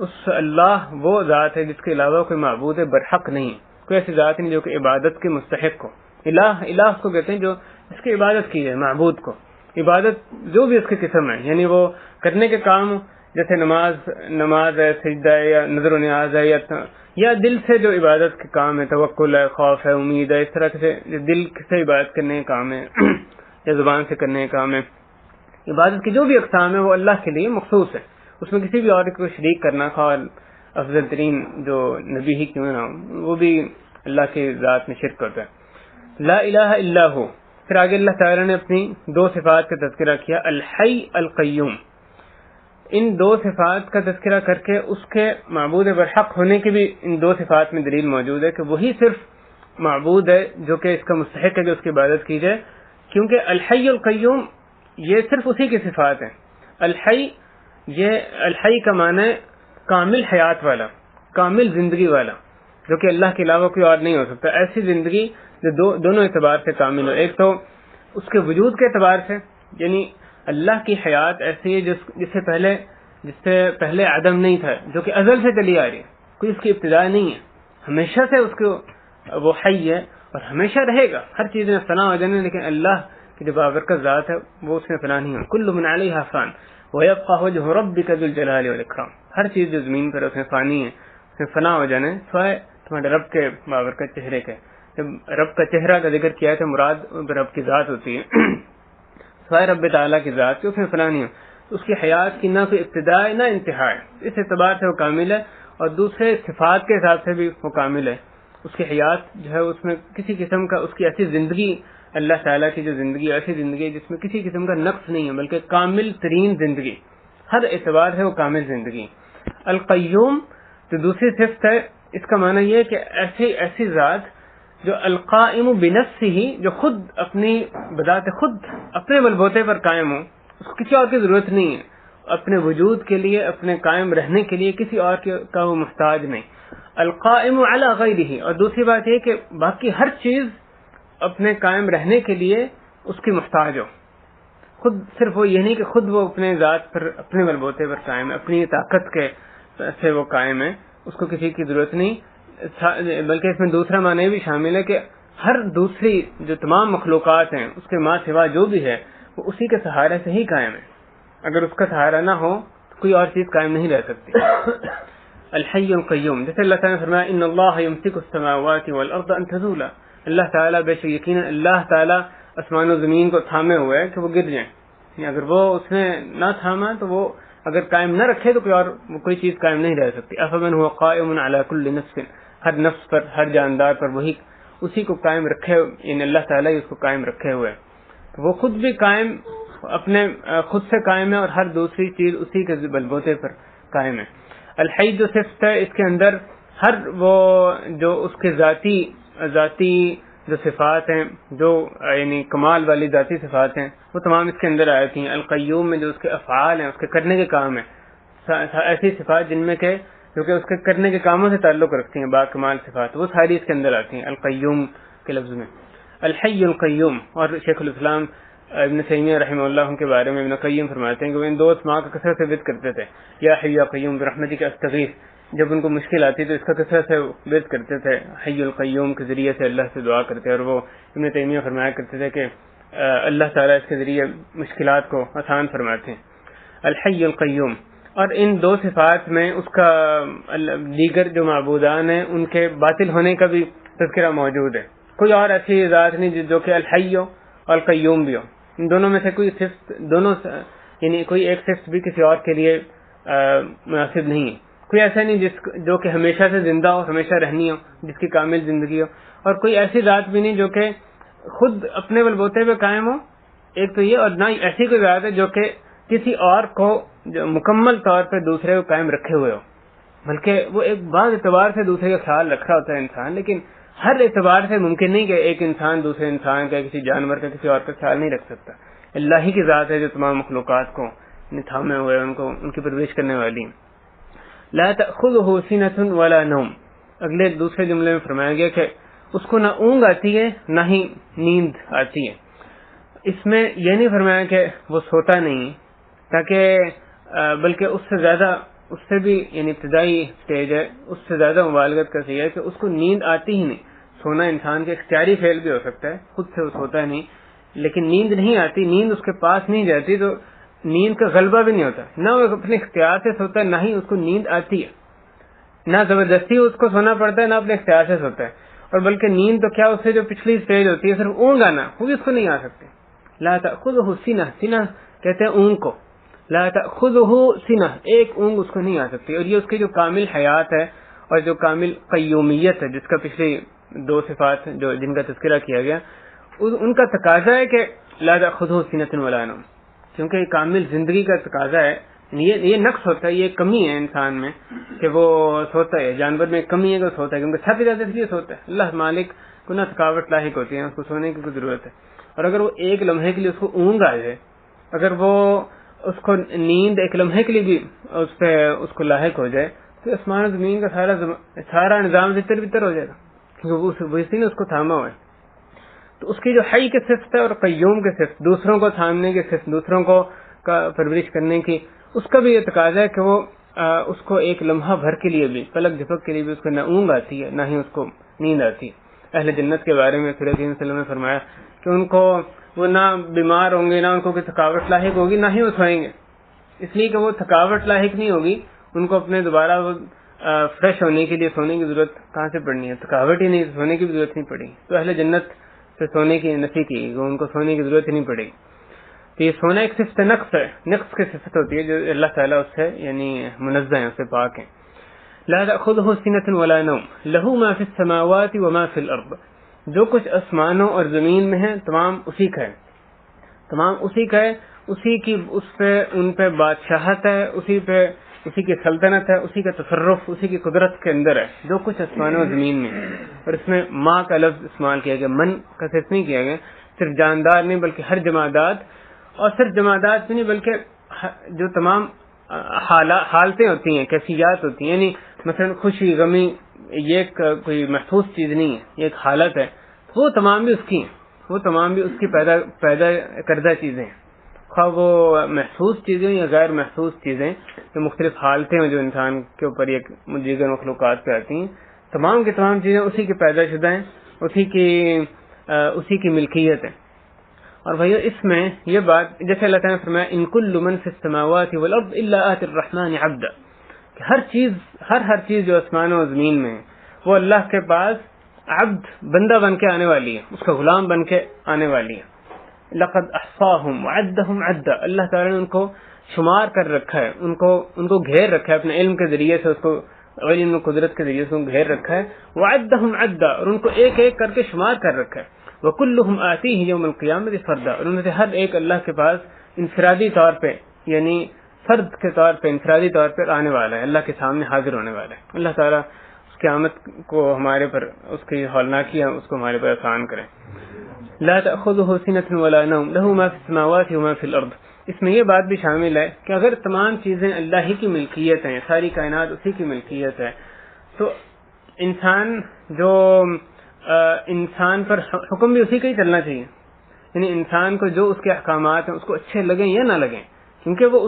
A: اس اللہ وہ ذات ہے جس کے علاوہ کوئی معبود برحق نہیں ہے، کوئی ایسی ذات نہیں جو کہ عبادت کے مستحق ہو. الہ اس کو کہتے ہیں جو اس کی عبادت کی جائے، معبود کو عبادت جو بھی اس کی قسم ہے، یعنی وہ کرنے کے کام جیسے نماز ہے، سجدہ ہے، یا نظر و نیاز ہے، یا دل سے جو عبادت کے کام ہے، توکل ہے، خوف ہے، امید ہے، اس طرح سے دل سے عبادت کرنے کے کام ہے یا زبان سے کرنے کا کام ہے. عبادت کی جو بھی اقسام ہے وہ اللہ کے لیے مخصوص ہے، اس میں کسی بھی اور کو شریک کرنا، خواہ افضل ترین جو نبی ہی کیوں نہ ہو، وہ بھی اللہ کی ذات میں شرک ہوتا ہے. لا الہ الا ہو. پھر آگے اللہ تعالیٰ نے اپنی 2 صفات کا تذکرہ کیا، الحی القیوم. ان دو صفات کا تذکرہ کر کے اس کے معبود برحق ہونے کی بھی ان دو صفات میں دلیل موجود ہے کہ وہی صرف معبود ہے جو کہ اس کا مستحق ہے کہ اس کی عبادت کی جائے، کیونکہ الحی القیوم یہ صرف اسی کی صفات ہیں۔ الحی، یہ الحی کا معنی ہے کامل حیات والا، کامل زندگی والا، جو کہ اللہ کے علاوہ کوئی اور نہیں ہو سکتا۔ ایسی زندگی جو دونوں اعتبار سے کامل ہو، ایک تو اس کے وجود کے اعتبار سے، یعنی اللہ کی حیات ایسی ہے جس سے پہلے عدم نہیں تھا، جو کہ ازل سے چلی آ رہی ہے، کوئی اس کی ابتدا نہیں ہے، ہمیشہ سے اس کو وہ حی ہے اور ہمیشہ رہے گا۔ ہر چیز میں فنا ہو جانے، لیکن اللہ کی جو بابرکت ذات ہے وہ اس میں فنا نہیں ہو۔ کل من علیہا فان ویبقى وجہ ربک ذو الجلال والاکرام، ہر چیز جو زمین پر اس میں فانی ہے، اس میں فنا ہو جانے سوائے تمہارے رب کے بابرکت چہرے کے۔ جب رب کا چہرہ کا ذکر کیا تو مراد رب کی ذات ہوتی ہے، سوائے رب تعالیٰ کی ذات کی اس میں فنا نہیں ہو، تو اس کی حیات کی نہ کوئی ابتدا ہے نہ انتہا ہے، اس اعتبار سے وہ کامل ہے، اور دوسرے صفات کے حساب سے بھی وہ کامل ہے۔ اس کی حیات جو ہے اس میں کسی قسم کا، اس کی ایسی زندگی، اللہ تعالیٰ کی جو زندگی ایسی زندگی ہے جس میں کسی قسم کا نقص نہیں ہے، بلکہ کامل ترین زندگی، ہر اعتبار سے وہ کامل زندگی۔ القیوم جو دوسری صفت ہے، اس کا معنی یہ ہے کہ ایسی ذات جو القائم بنفسہ، جو خود اپنی بذات خود اپنے بلبوتے پر قائم ہو، اس کو کسی اور کی ضرورت نہیں ہے، اپنے وجود کے لیے، اپنے قائم رہنے کے لیے کسی اور کا وہ محتاج نہیں۔ القائم علی غیرہ، اور دوسری بات یہ کہ باقی ہر چیز اپنے قائم رہنے کے لیے اس کی محتاج ہو، خود صرف وہ یہ نہیں کہ خود وہ اپنے ذات پر، اپنے بلبوتے پر قائم ہے، اپنی طاقت کے سے وہ قائم ہے، اس کو کسی کی ضرورت نہیں، بلکہ اس میں دوسرا معنی بھی شامل ہے کہ ہر دوسری جو تمام مخلوقات ہیں اس کے ماں سوا جو بھی ہے وہ اسی کے سہارے سے ہی قائم ہے، اگر اس کا سہارا نہ ہو تو کوئی اور چیز قائم نہیں رہ سکتی۔ الحی القیوم، جیسے اللہ تعالیٰ نے فرمایا ان اللہ یمسک السماوات والارض ان تزولا، اللہ تعالیٰ بے شک یقینا اللہ تعالیٰ آسمان و زمین کو تھامے ہوئے ہے کہ وہ گر جائیں، یعنی اگر وہ اس نے نہ تھاما تو وہ اگر قائم نہ رکھے تو کوئی چیز قائم نہیں رہ سکتی۔ افمن هو قائم علی کل نفس، ہر نفس پر، ہر جاندار پر وہی اسی کو قائم رکھے، یعنی اللہ تعالیٰ اس کو قائم رکھے ہوئے، تو وہ خود بھی قائم، اپنے خود سے قائم ہے، اور ہر دوسری چیز اسی کے بلبوتے پر قائم ہے۔ الحی جو صفت ہے اس کے اندر ہر وہ جو اس کے ذاتی جو صفات ہیں، جو یعنی کمال والی ذاتی صفات ہیں، وہ تمام اس کے اندر آتی ہیں۔ القیوم میں جو اس کے افعال ہیں، اس کے کرنے کے کام ہیں، ایسی صفات جن میں کہ جو کہ اس کے کرنے کے کاموں سے تعلق رکھتی ہیں، با کمال صفات، وہ ساری اس کے اندر آتی ہیں القیوم کے لفظ میں۔ الحی القیوم، اور شیخ الاسلام ابن تیمیہ رحمہ اللہ کے بارے میں ابن قیم فرماتے ہیں کہ وہ ان دو اسماء کا کثرت سے ذکر کرتے تھے، یا حی یا قیوم برحمتک استغیث، جب ان کو مشکل آتی تو اس کا کثرت سے ذکر کرتے تھے، حی القیوم کے ذریعے سے اللہ سے دعا کرتے، اور وہ ابن تیمیہ فرمایا کرتے تھے کہ اللہ تعالیٰ اس کے ذریعے مشکلات کو آسان فرماتے ہیں۔ الحی القیوم، اور ان دو صفات میں اس کا دیگر جو معبودان ہیں ان کے باطل ہونے کا بھی تذکرہ موجود ہے۔ کوئی اور ایسی ذات نہیں جو کہ الحی ہو اور القیوم بھی ہو، ان دونوں میں سے کوئی صفت، دونوں یعنی کوئی ایک صفت بھی کسی اور کے لیے مناسب نہیں ہے۔ کوئی ایسا نہیں جو کہ ہمیشہ سے زندہ ہو، ہمیشہ رہنی ہو، جس کی کامل زندگی ہو، اور کوئی ایسی ذات بھی نہیں جو کہ خود اپنے بلبوتے پہ قائم ہو، ایک تو یہ، اور نہ ایسی کوئی ذات ہے جو کہ کسی اور کو جو مکمل طور پہ دوسرے کو قائم رکھے ہوئے ہو، بلکہ وہ ایک بعض اعتبار سے دوسرے کا خیال رکھ رہا ہوتا ہے انسان، لیکن ہر اعتبار سے ممکن نہیں کہ ایک انسان دوسرے انسان کا، کسی جانور کا، کسی اور کا خیال نہیں رکھ سکتا۔ اللہ ہی کی ذات ہے جو تمام مخلوقات کو تھامے ہوئے، ان کی پرورش کرنے والی۔ لا تأخذہ سنۃ ولا نوم، اگلے دوسرے جملے میں فرمایا گیا کہ اس کو نہ اونگ آتی ہے نہ ہی نیند آتی ہے۔ اس میں یہ نہیں فرمایا کہ وہ سوتا نہیں، تاکہ بلکہ اس سے زیادہ، اس سے بھی یعنی ابتدائی سٹیج ہے، اس سے زیادہ مبالغت کا صحیح ہے کہ اس کو نیند آتی ہی نہیں۔ سونا انسان کے اختیاری فعل بھی ہو سکتا ہے، خود سے وہ سوتا نہیں، لیکن نیند نہیں آتی، نیند اس کے پاس نہیں جاتی، تو نیند کا غلبہ بھی نہیں ہوتا، نہ وہ اپنے اختیار سے سوتا ہے نہ ہی اس کو نیند آتی ہے، نہ زبردستی اس کو سونا پڑتا ہے نہ اپنے اختیار سے سوتا ہے، اور بلکہ نیند تو کیا، اس سے جو پچھلی سٹیج ہوتی ہے صرف اونگ آنا، وہ بھی اس کو نہیں آ سکتی۔ لا تأخذہ سنہ، سنہ کہتے ہیں اونگ کو، لا تأخذہ سنہ، ایک اونگ اس کو نہیں آ سکتی، اور یہ اس کی جو کامل حیات ہے اور جو کامل قیومیت ہے، جس کا پچھلی دو صفات جو جن کا تذکرہ کیا گیا، ان کا تقاضا ہے کہ لا تأخذہ سنۃ ولا نوم، کیونکہ یہ کامل زندگی کا تقاضا ہے یہ نقص ہوتا ہے, یہ کمی ہے انسان میں کہ وہ سوتا ہے. جانور میں کمی ہے کہ وہ سوتا ہے کیونکہ تھک جاتا ہے اس لیے سوتا ہے. اللہ مالک کو نہ تھکاوٹ لاحق ہوتی ہے, اس کو سونے کی کوئی ضرورت ہے. اور اگر وہ ایک لمحے کے لیے اس کو اونگ آ جائے, اگر وہ اس کو نیند ایک لمحے کے لیے بھی اس کو لاحق ہو جائے, تو آسمان و زمین کا سارا نظام تر بتر ہو جائے گا, کیونکہ وہ اسی نے اس کو تھاما ہوا ہے. تو اس کی جو حی کی صفت ہے اور قیوم کی صفت, دوسروں کو تھامنے کی صفت, دوسروں کو کا پرورش کرنے کی, اس کا بھی یہ تقاضا ہے کہ وہ اس کو ایک لمحہ بھر کے لیے بھی, پلک جھپک کے لیے بھی اس کو نہ اونگ آتی ہے نہ ہی اس کو نیند آتی ہے. اہل جنت کے بارے میں پھر صلی اللہ علیہ وسلم نے فرمایا کہ ان کو وہ نہ بیمار ہوں گے, نہ ان کو کوئی تھکاوٹ لاحق ہوگی, نہ ہی وہ سوئیں گے, اس لیے کہ وہ تھکاوٹ لاحق نہیں ہوگی. ان کو اپنے دوبارہ فریش ہونے کے لیے سونے کی ضرورت کہاں سے پڑنی ہے, تھکاوٹ ہی نہیں, سونے کی بھی ضرورت نہیں پڑی. تو اہل جنت سے سونے کی نفی کی, ان کو سونے کی ضرورت ہی نہیں پڑے گی. تو یہ سونا ایک صفت نقص ہے, نقص کی صفت ہوتی ہے جو اللہ تعالیٰ اس سے یعنی منزہ ہے, اس سے پاک ہے. لا تأخذه سنة ولا نوم له ما في السماوات وما في الأرض, جو کچھ آسمانوں اور زمین میں ہے تمام اسی کا ہے, تمام اسی کا ہے, اسی کی اس پہ ان پہ بادشاہت ہے, اسی کی سلطنت ہے, اسی کا تصرف اسی کی قدرت کے اندر ہے جو کچھ آسمانوں اور زمین میں. اور اس میں ماں کا لفظ استعمال کیا گیا, من کا صرف نہیں کیا گیا, صرف جاندار نہیں بلکہ ہر جمادات, اور صرف جمادات بھی نہیں بلکہ جو تمام حالتیں ہوتی ہیں, کیفیات ہوتی ہیں, یعنی مثلا خوشی غمی, یہ کوئی محفوظ چیز نہیں ہے, یہ ایک حالت ہے, وہ تمام بھی اس کی ہیں, وہ تمام بھی اس کی پیدا کردہ چیزیں ہیں, خواہ وہ محسوس چیزیں یا غیر محسوس چیزیں, جو مختلف حالتیں ہیں جو انسان کے اوپر ایک دیگر مخلوقات پہ آتی ہیں, تمام کی تمام چیزیں اسی کی پیدا شدہ ہیں, اسی کی ملکیت ہے. اور بھائیو اس میں یہ بات جیسے اللہ تعالیٰ نے فرمایا ان کل من فی السماوات والارض الا آتی الرحمن عبدا, کہ ہر چیز جو آسمان و زمین میں ہے وہ اللہ کے پاس عبد بندہ بن کے آنے والی ہے, اس کا غلام بن کے آنے والی ہے. لقد احصاهم وعدهم عدا, اللہ تعالیٰ نے ان کو شمار کر رکھا ہے, ان کو گھیر رکھا ہے اپنے علم کے ذریعے سے, اس کو علم و قدرت کے ذریعے سے ان کو گھیر رکھا ہے. وعدهم عدا, اور ان کو ایک ایک کر کے شمار کر رکھا ہے. وَكُلُّهُمْ آتِيهِ يَوْمَ الْقِيَامَةِ فَرْدًا, اور ان میں سے ہر ایک اللہ کے پاس انفرادی طور پہ یعنی فرد کے طور پہ انفرادی طور پر آنے والا ہے, اللہ کے سامنے حاضر ہونے والا ہے. اللہ تعالیٰ اس قیامت کو ہمارے پر, اس کی ہولناکی اس کو ہمارے پر آسان کرے. لا تأخذه سنة ولا نوم له ما في السماوات وما في الأرض, اس میں یہ بات بھی شامل ہے کہ اگر تمام چیزیں اللہ ہی کی ملکیت ہیں, ساری کائنات اسی کی ملکیت ہے, تو انسان پر حکم بھی اسی کا ہی چلنا چاہیے. یعنی انسان کو جو اس کے احکامات ہیں اس کو اچھے لگیں یا نہ لگیں, کیونکہ وہ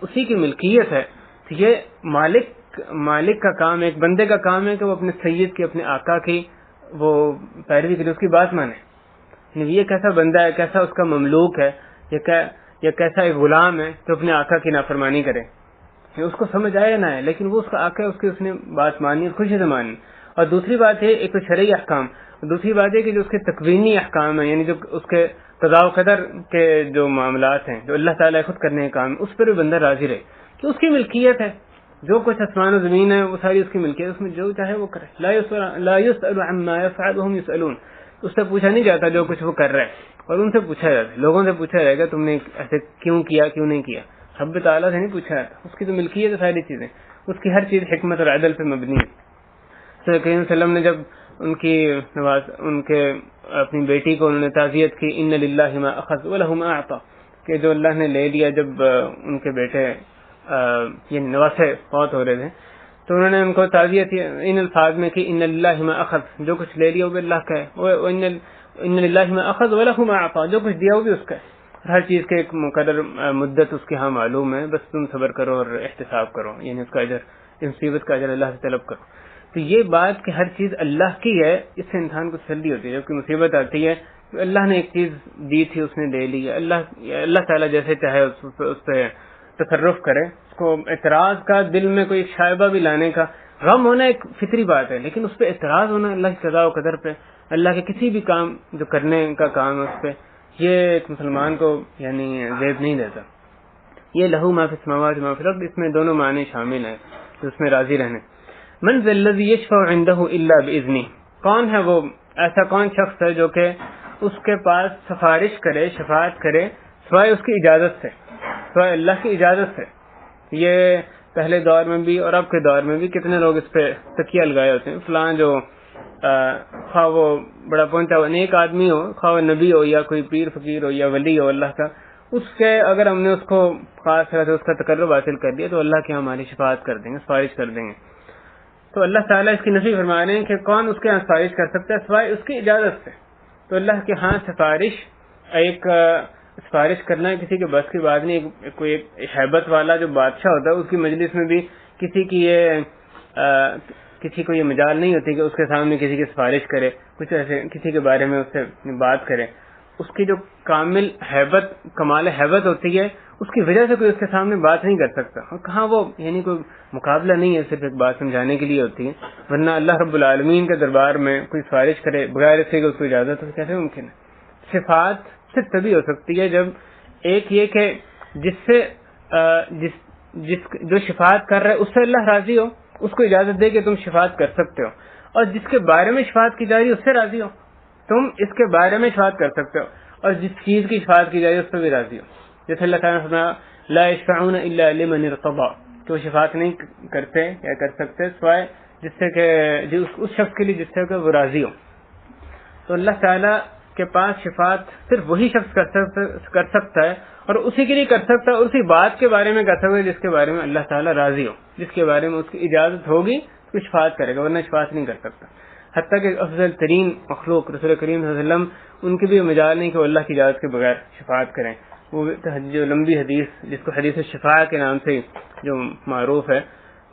A: اسی کی ملکیت ہے. تو یہ مالک کا کام ہے, ایک بندے کا کام ہے کہ وہ اپنے سید کی, اپنے آقا کی وہ پیروی کرے, اس کی بات مانے. یعنی یہ کیسا بندہ ہے, کیسا اس کا مملوک ہے, یا کیسا ایک غلام ہے تو اپنے آقا کی نافرمانی کرے, اس کو سمجھ آئے نہ ہے, لیکن وہ اس کا آقا ہے, اس نے بات مانی اور خوشی سے مانی. اور دوسری بات ہے ایک تو شرعی احکام, دوسری بات ہے کہ جو اس کے تکوینی احکام ہیں, یعنی جو اس کے قضاء و قدر کے جو معاملات ہیں جو اللہ تعالیٰ خود کرنے کے کام, اس پر بھی بندہ راضی رہے کہ اس کی ملکیت ہے, جو کچھ آسمان و زمین ہے وہ ساری اس کی ملکیت, اس میں جو چاہے وہ کرے. لا يسأل عما يفعل وهم يسألون, اس سے پوچھا نہیں جاتا جو کچھ وہ کر رہا ہے, اور ان سے پوچھا جاتا ہے, لوگوں سے پوچھا جائے گا تم نے ایسے کیوں کیا کیوں نہیں کیا. رب تعالیٰ سے نہیں پوچھا جاتا, اس کی تو ملکیت ہے ساری چیزیں, اس کی ہر چیز حکمت اور عدل پہ مبنی ہے. صلی اللہ علیہ وسلم نے جب ان کے اپنی بیٹی کو انہوں نے تعزیت کی, ان للہ ما اخذ وله ما اعطى, کہ جو اللہ نے لے لیا, جب ان کے بیٹے یعنی نواسے فوت ہو رہے تھے تو انہوں نے ان کو تعزیت ان الفاظ میں کہ ان للہ ما اخذ, جو کچھ لے لیا وہ اللہ کا ہے, ان للہ ما اخذ وله ما اعطى, جو کچھ دیا وہ بھی اس کا ہے. ہر چیز کے ایک مقرر مدت اس کے ہاں معلوم ہے, بس تم صبر کرو اور احتساب کرو, یعنی اس کا اجر, مصیبت کا اجر اللہ سے طلب کرو. تو یہ بات کہ ہر چیز اللہ کی ہے, اس سے انسان کو تسلی ہوتی ہے. جب کوئی مصیبت آتی ہے تو اللہ نے ایک چیز دی تھی, اس نے دے لی, اللہ تعالیٰ جیسے چاہے اس پہ تصرف کرے. اس کو اعتراض کا دل میں کوئی شائبہ بھی لانے کا, غم ہونا ایک فطری بات ہے, لیکن اس پہ اعتراض ہونا اللہ کی قضاء و قدر پہ, اللہ کے کسی بھی کام جو کرنے کا کام ہے اس پہ, یہ ایک مسلمان کو یعنی زیب نہیں دیتا. یہ لہو ما فی السماوات وما فی الارض, اس میں دونوں معنی شامل ہیں, تو اس میں راضی رہنے. من ذا الذی یشفع عنده الا باذنہ, کون ہے وہ ایسا کون شخص ہے جو کہ اس کے پاس سفارش کرے, شفاعت کرے سوائے اس کی اجازت سے, سوائے اللہ کی اجازت سے. یہ پہلے دور میں بھی اور اب کے دور میں بھی کتنے لوگ اس پہ تکیہ لگائے ہوتے ہیں. فلاں جو خواہ وہ بڑا پہنچا ہوا نیک آدمی ہو، خواہ وہ نبی ہو یا کوئی پیر فقیر ہو یا ولی ہو اللہ کا، اس کے اگر ہم نے اس کو خاص طرح سے اس کا تقرب حاصل کر دیا تو اللہ کے ہماری شفاعت کر دیں گے، سفارش کر دیں گے. تو اللہ تعالیٰ اس کی نفی فرما رہے ہیں کہ کون اس کے ہاں سفارش کر سکتا ہے سوائے اس کی اجازت سے. تو اللہ کے ہاں سفارش کرنا کسی کے بس کی بات نہیں. کوئی ایک ہیبت والا جو بادشاہ ہوتا ہے اس کی مجلس میں بھی کسی کو یہ مجال نہیں ہوتی کہ اس کے سامنے کسی کی سفارش کرے، کچھ ایسے کسی کے بارے میں اس سے بات کرے. اس کی جو کمال ہیبت ہوتی ہے اس کی وجہ سے کوئی اس کے سامنے بات نہیں کر سکتا. اور کہاں وہ یعنی کوئی مقابلہ نہیں ہے، صرف ایک بات سمجھانے کے لیے ہوتی ہے. ورنہ اللہ رب العالمین کے دربار میں کوئی سفارش کرے بغیر اس سے کہ اس کو اجازت ہو، کیسے ممکن ہے؟ شفاعت صرف تبھی ہو سکتی ہے جب ایک یہ کہ جو شفاعت کر رہا ہے اس سے اللہ راضی ہو، اس کو اجازت دے کہ تم شفاعت کر سکتے ہو، اور جس کے بارے میں شفاعت کی جا رہی ہے اس سے راضی ہو. تم اس کے بارے میں شفاعت کر سکتے ہو اور جس چیز کی شفاعت کی جا رہی ہے اس پہ بھی راضی ہو. جیسے اللہ تعالیٰ نے فرمایا لا یشفعون الا لمن ارتضى، کہ وہ شفاعت نہیں کرتے یا کر سکتے سوائے جس سے کہ اس شخص کے لیے جس سے کہ وہ راضی ہو. تو اللہ تعالیٰ کے پاس شفاعت صرف وہی شخص کر سکتا ہے اور اسی کے لیے کر سکتا ہے، اور اسی بات کے بارے میں کر سکتا ہے جس کے بارے میں اللہ تعالیٰ راضی ہو، جس کے بارے میں اس کی اجازت ہوگی تو شفاعت کرے گا، ورنہ شفاعت نہیں کر سکتا. حتیٰ کہ افضل ترین مخلوق رسول کریم صلی اللہ علیہ وسلم ان کی بھی مجال نہیں کہ وہ اللہ کی اجازت کے بغیر شفاعت کریں. وہ جو لمبی حدیث جس کو حدیث شفاعت کے نام سے جو معروف ہے،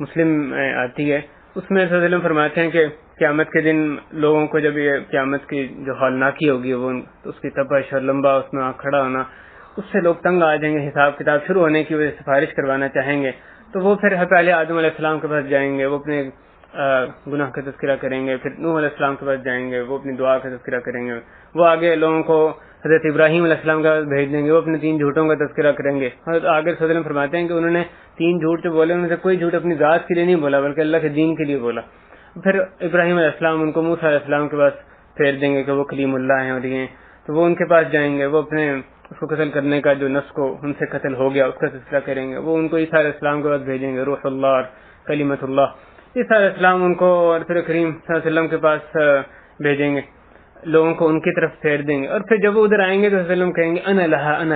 A: مسلم آتی ہے، اس میں رسول اللہ علیہ وسلم فرماتے ہیں کہ قیامت کے دن لوگوں کو جب یہ قیامت کی جو ہولناکی ہوگی وہ اس کی تپش اور لمبا اس میں کھڑا ہونا، اس سے لوگ تنگ آ جائیں گے. حساب کتاب شروع ہونے کی وجہ سے سفارش کروانا چاہیں گے تو وہ پھر پہلے آدم علیہ السلام کے پاس جائیں گے، وہ اپنے گناہ کا تذکرہ کریں گے، پھر نوح علیہ السلام کے پاس جائیں گے، وہ اپنی دعا کا تذکرہ کریں گے، وہ آگے لوگوں کو حضرت ابراہیم علیہ السلام کے پاس بھیج دیں گے، وہ اپنے 3 جھوٹوں کا تذکرہ کریں گے. اور آگے صلی اللہ علیہ وسلم فرماتے ہیں کہ انہوں نے 3 جھوٹ جو بولے ان میں سے کوئی جھوٹ اپنی ذات کے لیے نہیں بولا بلکہ اللہ کے دین کے لیے بولا. پھر ابراہیم علیہ السلام ان کو موسیٰ علیہ السلام کے پاس پھیر دیں گے کہ وہ کلیم اللہ ہیں اور یہ ہیں، تو وہ ان کے پاس جائیں گے، وہ اپنے اس کو قتل کرنے کا جو نفس کو ان سے قتل ہو گیا اس کا تذکرہ کریں گے. وہ ان کو عیسیٰ علیہ السلام کے پاس بھیجیں گے، روح اللہ اور کلمت اللہ. عیسیٰ علیہ السلام ان کو رسول کریم صلی اللہ علیہ وسلم کے پاس بھیجیں گے، لوگوں کو ان کی طرف پھیر دیں گے. اور پھر جب وہ ادھر آئیں گے تو رسول اللہ کہیں گے انا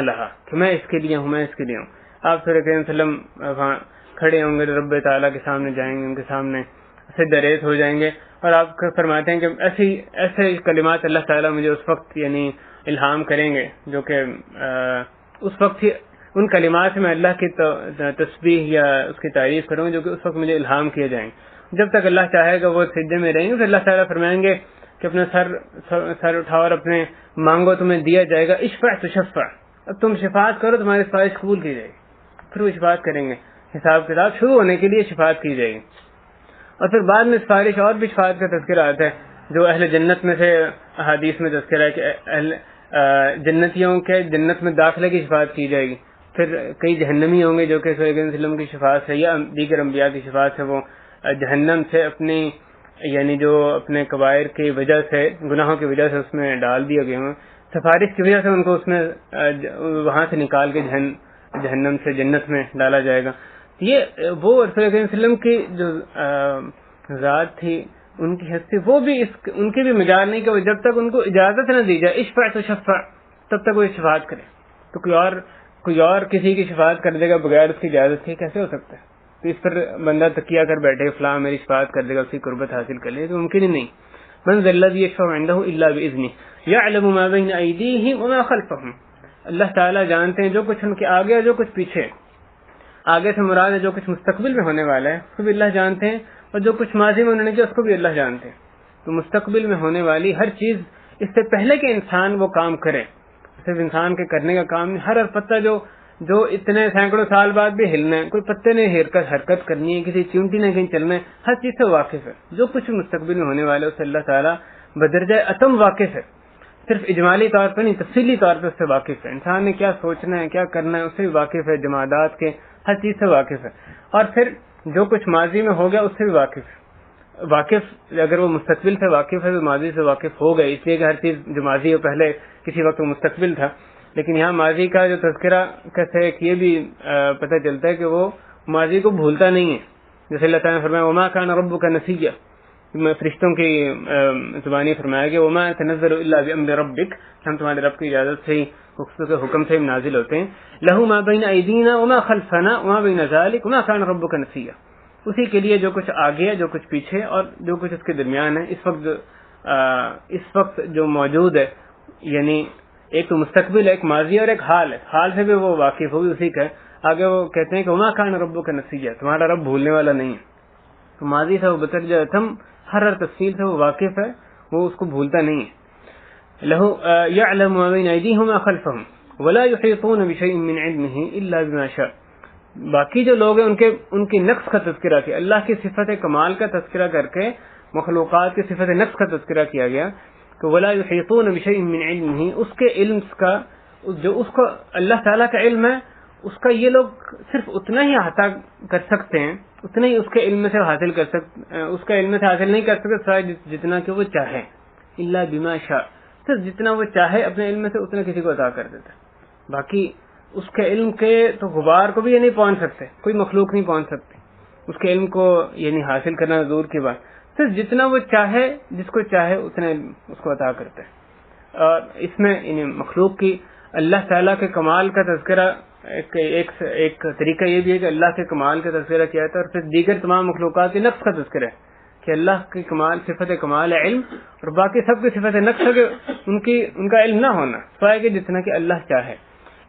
A: لہا کہ میں اس کے لیے ہوں، میں اس کے لیے ہوں. آپ رسول کریم صلی اللہ علیہ وسلم وہاں کھڑے ہوں گے، رب تعالیٰ کے سامنے جائیں گے، ان کے سامنے سجدہ ریز ہو جائیں گے. اور آپ فرماتے ہیں کہ ایسے کلمات اللہ تعالیٰ مجھے اس وقت یعنی الہام کریں گے جو کہ اس وقت ہی ان کلمات میں اللہ کی تسبیح یا اس کی تعریف کروں گے جو کہ اس وقت مجھے الہام کیے جائیں گے. جب تک اللہ چاہے گا وہ سجدے میں رہیں گے پھر اللہ تعالیٰ فرمائیں گے کہ اپنا سر اٹھاؤ اور اپنے مانگو تمہیں دیا جائے گا، اشفع تشفع، اب تم شفاعت کرو تمہاری سفارش قبول کی جائے گی. پھر وہ شفاعت کریں گے، حساب کتاب شروع ہونے کے لیے شفاعت کی جائے گی. اور پھر بعد میں سفارش اور بھی شفاعت کا تذکرہ آتا ہے جو اہل جنت میں سے احادیث میں تذکرہ ہے کہ جنتیوں کے جنت میں داخلے کی شفاعت کی جائے گی. پھر کئی جہنمی ہوں گے جو کہ صلی اللہ علیہ وسلم کی شفاعت ہے یا دیگر انبیاء کی شفاعت ہے وہ جہنم سے اپنی یعنی جو اپنے کبائر کی وجہ سے گناہوں کی وجہ سے اس میں ڈال دیے گئے ہوں، سفارش کی وجہ سے ان کو اس میں وہاں سے نکال کے جہنم سے جنت میں ڈالا جائے گا. یہ وہ رسول اللہ علیہ وسلم کی جو ذات تھی، ان کی ہستی، وہ بھی ان کی بھی مجال نہیں کہ وہ جب تک ان کو اجازت نہ دی جائے اشفع تشفع تب تک وہ شفاعت کرے. تو کوئی اور کسی کی شفاعت کر دے گا بغیر اس کی اجازت کے، کیسے ہو سکتا ہے؟ تو اس پر بندہ تکیہ کر بیٹھے فلاں میری شفاعت کر دے گا، اس کی قربت حاصل کر لے، تو ممکن ہی نہیں. من ذا الذی یشفع عنده الا باذنہ یعلم ما بین ایدیہم وما خلفہم. اللہ تعالیٰ جانتے ہیں جو کچھ ان کے آگے اور جو کچھ پیچھے. آگے سے مراد ہے جو کچھ مستقبل میں ہونے والا ہے اس کو بھی اللہ جانتے ہیں، اور جو کچھ ماضی میں انہوں نے کیا اس کو بھی اللہ جانتے ہیں. تو مستقبل میں ہونے والی ہر چیز اس سے پہلے کہ انسان وہ کام کرے، صرف انسان کے کرنے کا کام نہیں، ہر پتہ جو اتنے سینکڑوں سال بعد بھی ہلنا ہے، کوئی پتے نے حرکت کرنی ہے، کسی چونٹی نے کہیں چلنا ہے، ہر چیز سے واقف ہے. جو کچھ مستقبل میں ہونے والے اس سے اللہ تعالیٰ بدرجہ اتم واقف ہے. صرف اجمالی طور پر نہیں، تفصیلی طور پر اس سے واقف ہے. انسان نے کیا سوچنا ہے، کیا کرنا ہے، اس سے بھی واقف ہے. جمادات کے ہر چیز سے واقف ہے. اور پھر جو کچھ ماضی میں ہو گیا اس سے بھی واقف اگر وہ مستقبل سے واقف ہے تو ماضی سے واقف ہو گئے، اس لیے کہ ہر چیز جو ماضی ہو پہلے کسی وقت وہ مستقبل تھا. لیکن یہاں ماضی کا جو تذکرہ کیسے یہ بھی پتہ چلتا ہے کہ وہ ماضی کو بھولتا نہیں ہے. جیسے اللہ تعالیٰ نے فرمایا وما کان ربک نسیا، فرشتوں کی زبانی فرمایا کہ وما تنزل الا بامر ربک، ہم تمہارے رب کی اجازت سے ہی، اس کے حکم سے ہی نازل ہوتے ہیں. لہ ما بین ایدینا وما خلفنا وما بین ذلک وما کان ربک نسیا، اسی کے لیے جو کچھ آگے ہے، جو کچھ پیچھے، اور جو کچھ اس کے درمیان ہے. اس وقت جو موجود ہے، یعنی ایک تو مستقبل ہے، ایک ماضی اور ایک حال ہے. حال سے بھی وہ واقف ہوگی، اسی کا. آگے وہ کہتے ہیں کہ وما کان ربک نسیا، تمہارا رب بھولنے والا نہیں ہے. تو ماضی سے وہ بترجم ہر تفصیل سے وہ واقف ہے، وہ اس کو بھولتا نہیں ہے. لہ یعلم ما بین ایدیہم وما خلفہم ولا یحیطون بشیء من علمہ الا بما شاء. باقی جو لوگ ہیں ان کی نقص کا تذکرہ کیا، اللہ کی صفت کمال کا تذکرہ کر کے مخلوقات کی صفت نقص کا تذکرہ کیا گیا کہ ولا یحیطون بشیء من علمہ، اس کے علم کا، جو اس کو اللہ تعالیٰ کا علم ہے، اس کا یہ لوگ صرف اتنا ہی احاطہ کر سکتے ہیں، اتنا ہی اس کے علم سے حاصل کر سکتے، اس کا علم سے حاصل نہیں کر سکتے سوائے جتنا کہ وہ چاہے. الا بما شاء، صرف جتنا وہ چاہے اپنے علم سے اتنا کسی کو عطا کر دیتا. باقی اس کے علم کے تو غبار کو بھی یہ نہیں پہنچ سکتے، کوئی مخلوق نہیں پہنچ سکتی اس کے علم کو، یعنی حاصل کرنا دور کی بات. صرف جتنا وہ چاہے، جس کو چاہے اتنا اس کو عطا کرتا ہے. اور اس میں یعنی مخلوق کی اللہ تعالیٰ کے کمال کا تذکرہ، ایک طریقہ یہ بھی ہے کہ اللہ کے کمال کا تذکرہ کیا جاتا ہے، اور پھر دیگر تمام مخلوقات کے نقص کا تذکرہ ہے کہ اللہ کی کمال، صفت کمال ہے علم، اور باقی سب کی صفت نقص ہے کہ ان کا علم نہ ہونا سوائے کہ جتنا کہ اللہ چاہے.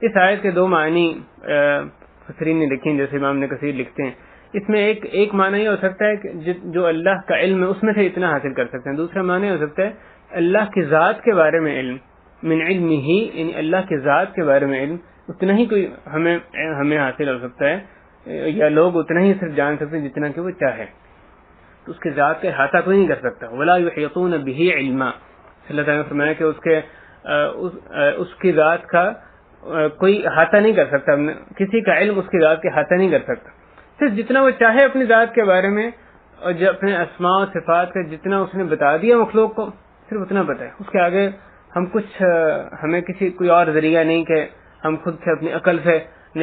A: اس آیت کے دو معنی مفسرین نے لکھے ہیں، جیسے امام ابن کثیر لکھتے ہیں. اس میں ایک معنی یہ ہو سکتا ہے کہ جو اللہ کا علم ہے اس میں سے اتنا حاصل کر سکتے ہیں. دوسرا معنی ہو سکتا ہے اللہ کی ذات کے بارے میں علم، من علمہ، یعنی اللہ کی ذات کے بارے میں علم اتنا ہی کوئی ہمیں حاصل ہو سکتا ہے، یا لوگ اتنا ہی صرف جان سکتے ہیں جتنا کہ وہ چاہے. تو اس کے ذات کا احاطہ کوئی نہیں کر سکتا. ولا یحیطون بہ علما، اللہ تعالیٰ نے فرمایا کہ اس کی ذات کا کوئی احاطہ نہیں کر سکتا، کسی کا علم اس کی ذات کے احاطہ نہیں کر سکتا. صرف جتنا وہ چاہے اپنی ذات کے بارے میں، اور جو اپنے اسماء و صفات کا جتنا اس نے بتا دیا مخلوق کو، صرف اتنا بتائے. اس کے آگے ہمیں کوئی اور ذریعہ نہیں کہ ہم خود سے اپنی عقل سے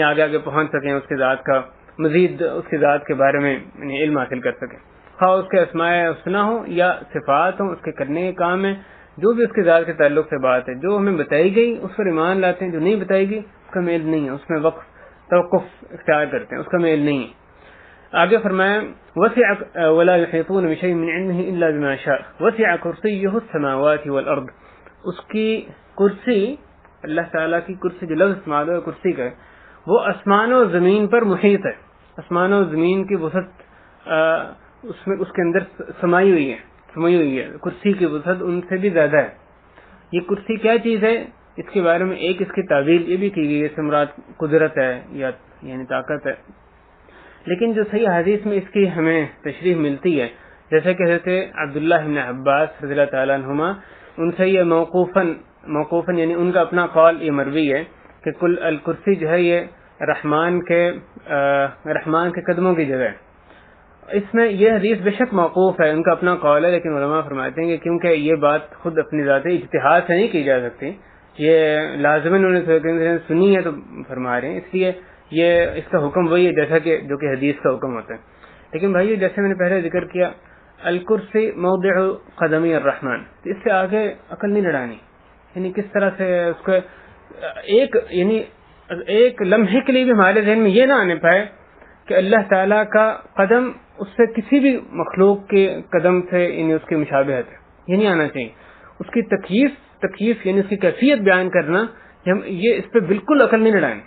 A: آگے پہنچ سکیں اس کی ذات کا، مزید اس کی ذات کے بارے میں علم حاصل کر سکیں. خواہ اس کے اسماء حسنی ہوں یا صفات ہوں، اس کے کرنے کے کام ہیں، جو بھی اس کی ذات کے تعلق سے بات ہے، جو ہمیں بتائی گئی اس پر ایمان لاتے ہیں، جو نہیں بتائی گئی اس کا میل نہیں ہے، اس میں توقف اختیار کرتے ہیں، اس کا میل نہیں ہے. آگے فرمایا وسع ولا يحيطون بشيء من علمه الا بما شاء وسع كرسيه السماوات والارض. اس کی کرسی، اللہ تعالیٰ کی کرسی، جو لفظ استعمال ہے کرسی کا، وہ آسمان و زمین پر محیط ہے. آسمان و زمین کی وسعت اس کے اندر سمائی ہوئی ہے. کرسی کی وسعت ان سے بھی زیادہ ہے. یہ کرسی کیا چیز ہے، اس کے بارے میں ایک اس کی تعبیر یہ بھی کی گئی ہے، اس سے مراد قدرت ہے یا یعنی طاقت ہے. لیکن جو صحیح حدیث میں اس کی ہمیں تشریح ملتی ہے، جیسے کہ حضرت عبداللہ بن عباس رضی اللہ تعالیٰ عنہما، ان سے یہ موقوفاً یعنی ان کا اپنا قول یہ مروی ہے کہ کل الکرسی جو ہے یہ رحمان کے قدموں کی جگہ ہے. اس میں یہ حدیث بے شک موقوف ہے، ان کا اپنا قول ہے، لیکن علماء فرماتے ہیں کہ کیونکہ یہ بات خود اپنی ذاتی اجتہاد سے نہیں کی جا سکتی، یہ لازماً انہوں نے سنی ہے تو فرما رہے ہیں، اس لیے یہ اس کا حکم وہی ہے جیسا کہ جو کہ حدیث کا حکم ہوتا ہے. لیکن بھائی جیسے میں نے پہلے ذکر کیا، الکرسی موضع قدمی الرحمن، اس سے آگے عقل نہیں لڑانی. یعنی کس طرح سے اس کو ایک لمحے کے لیے بھی ہمارے ذہن میں یہ نہ آنے پائے کہ اللہ تعالیٰ کا قدم اس سے کسی بھی مخلوق کے قدم سے یعنی اس کی مشابہت ہے، یہ نہیں آنا چاہیے. اس کی تکییف یعنی اس کی کیفیت بیان کرنا، یہ اس پہ بالکل عقل نہیں لڑانی.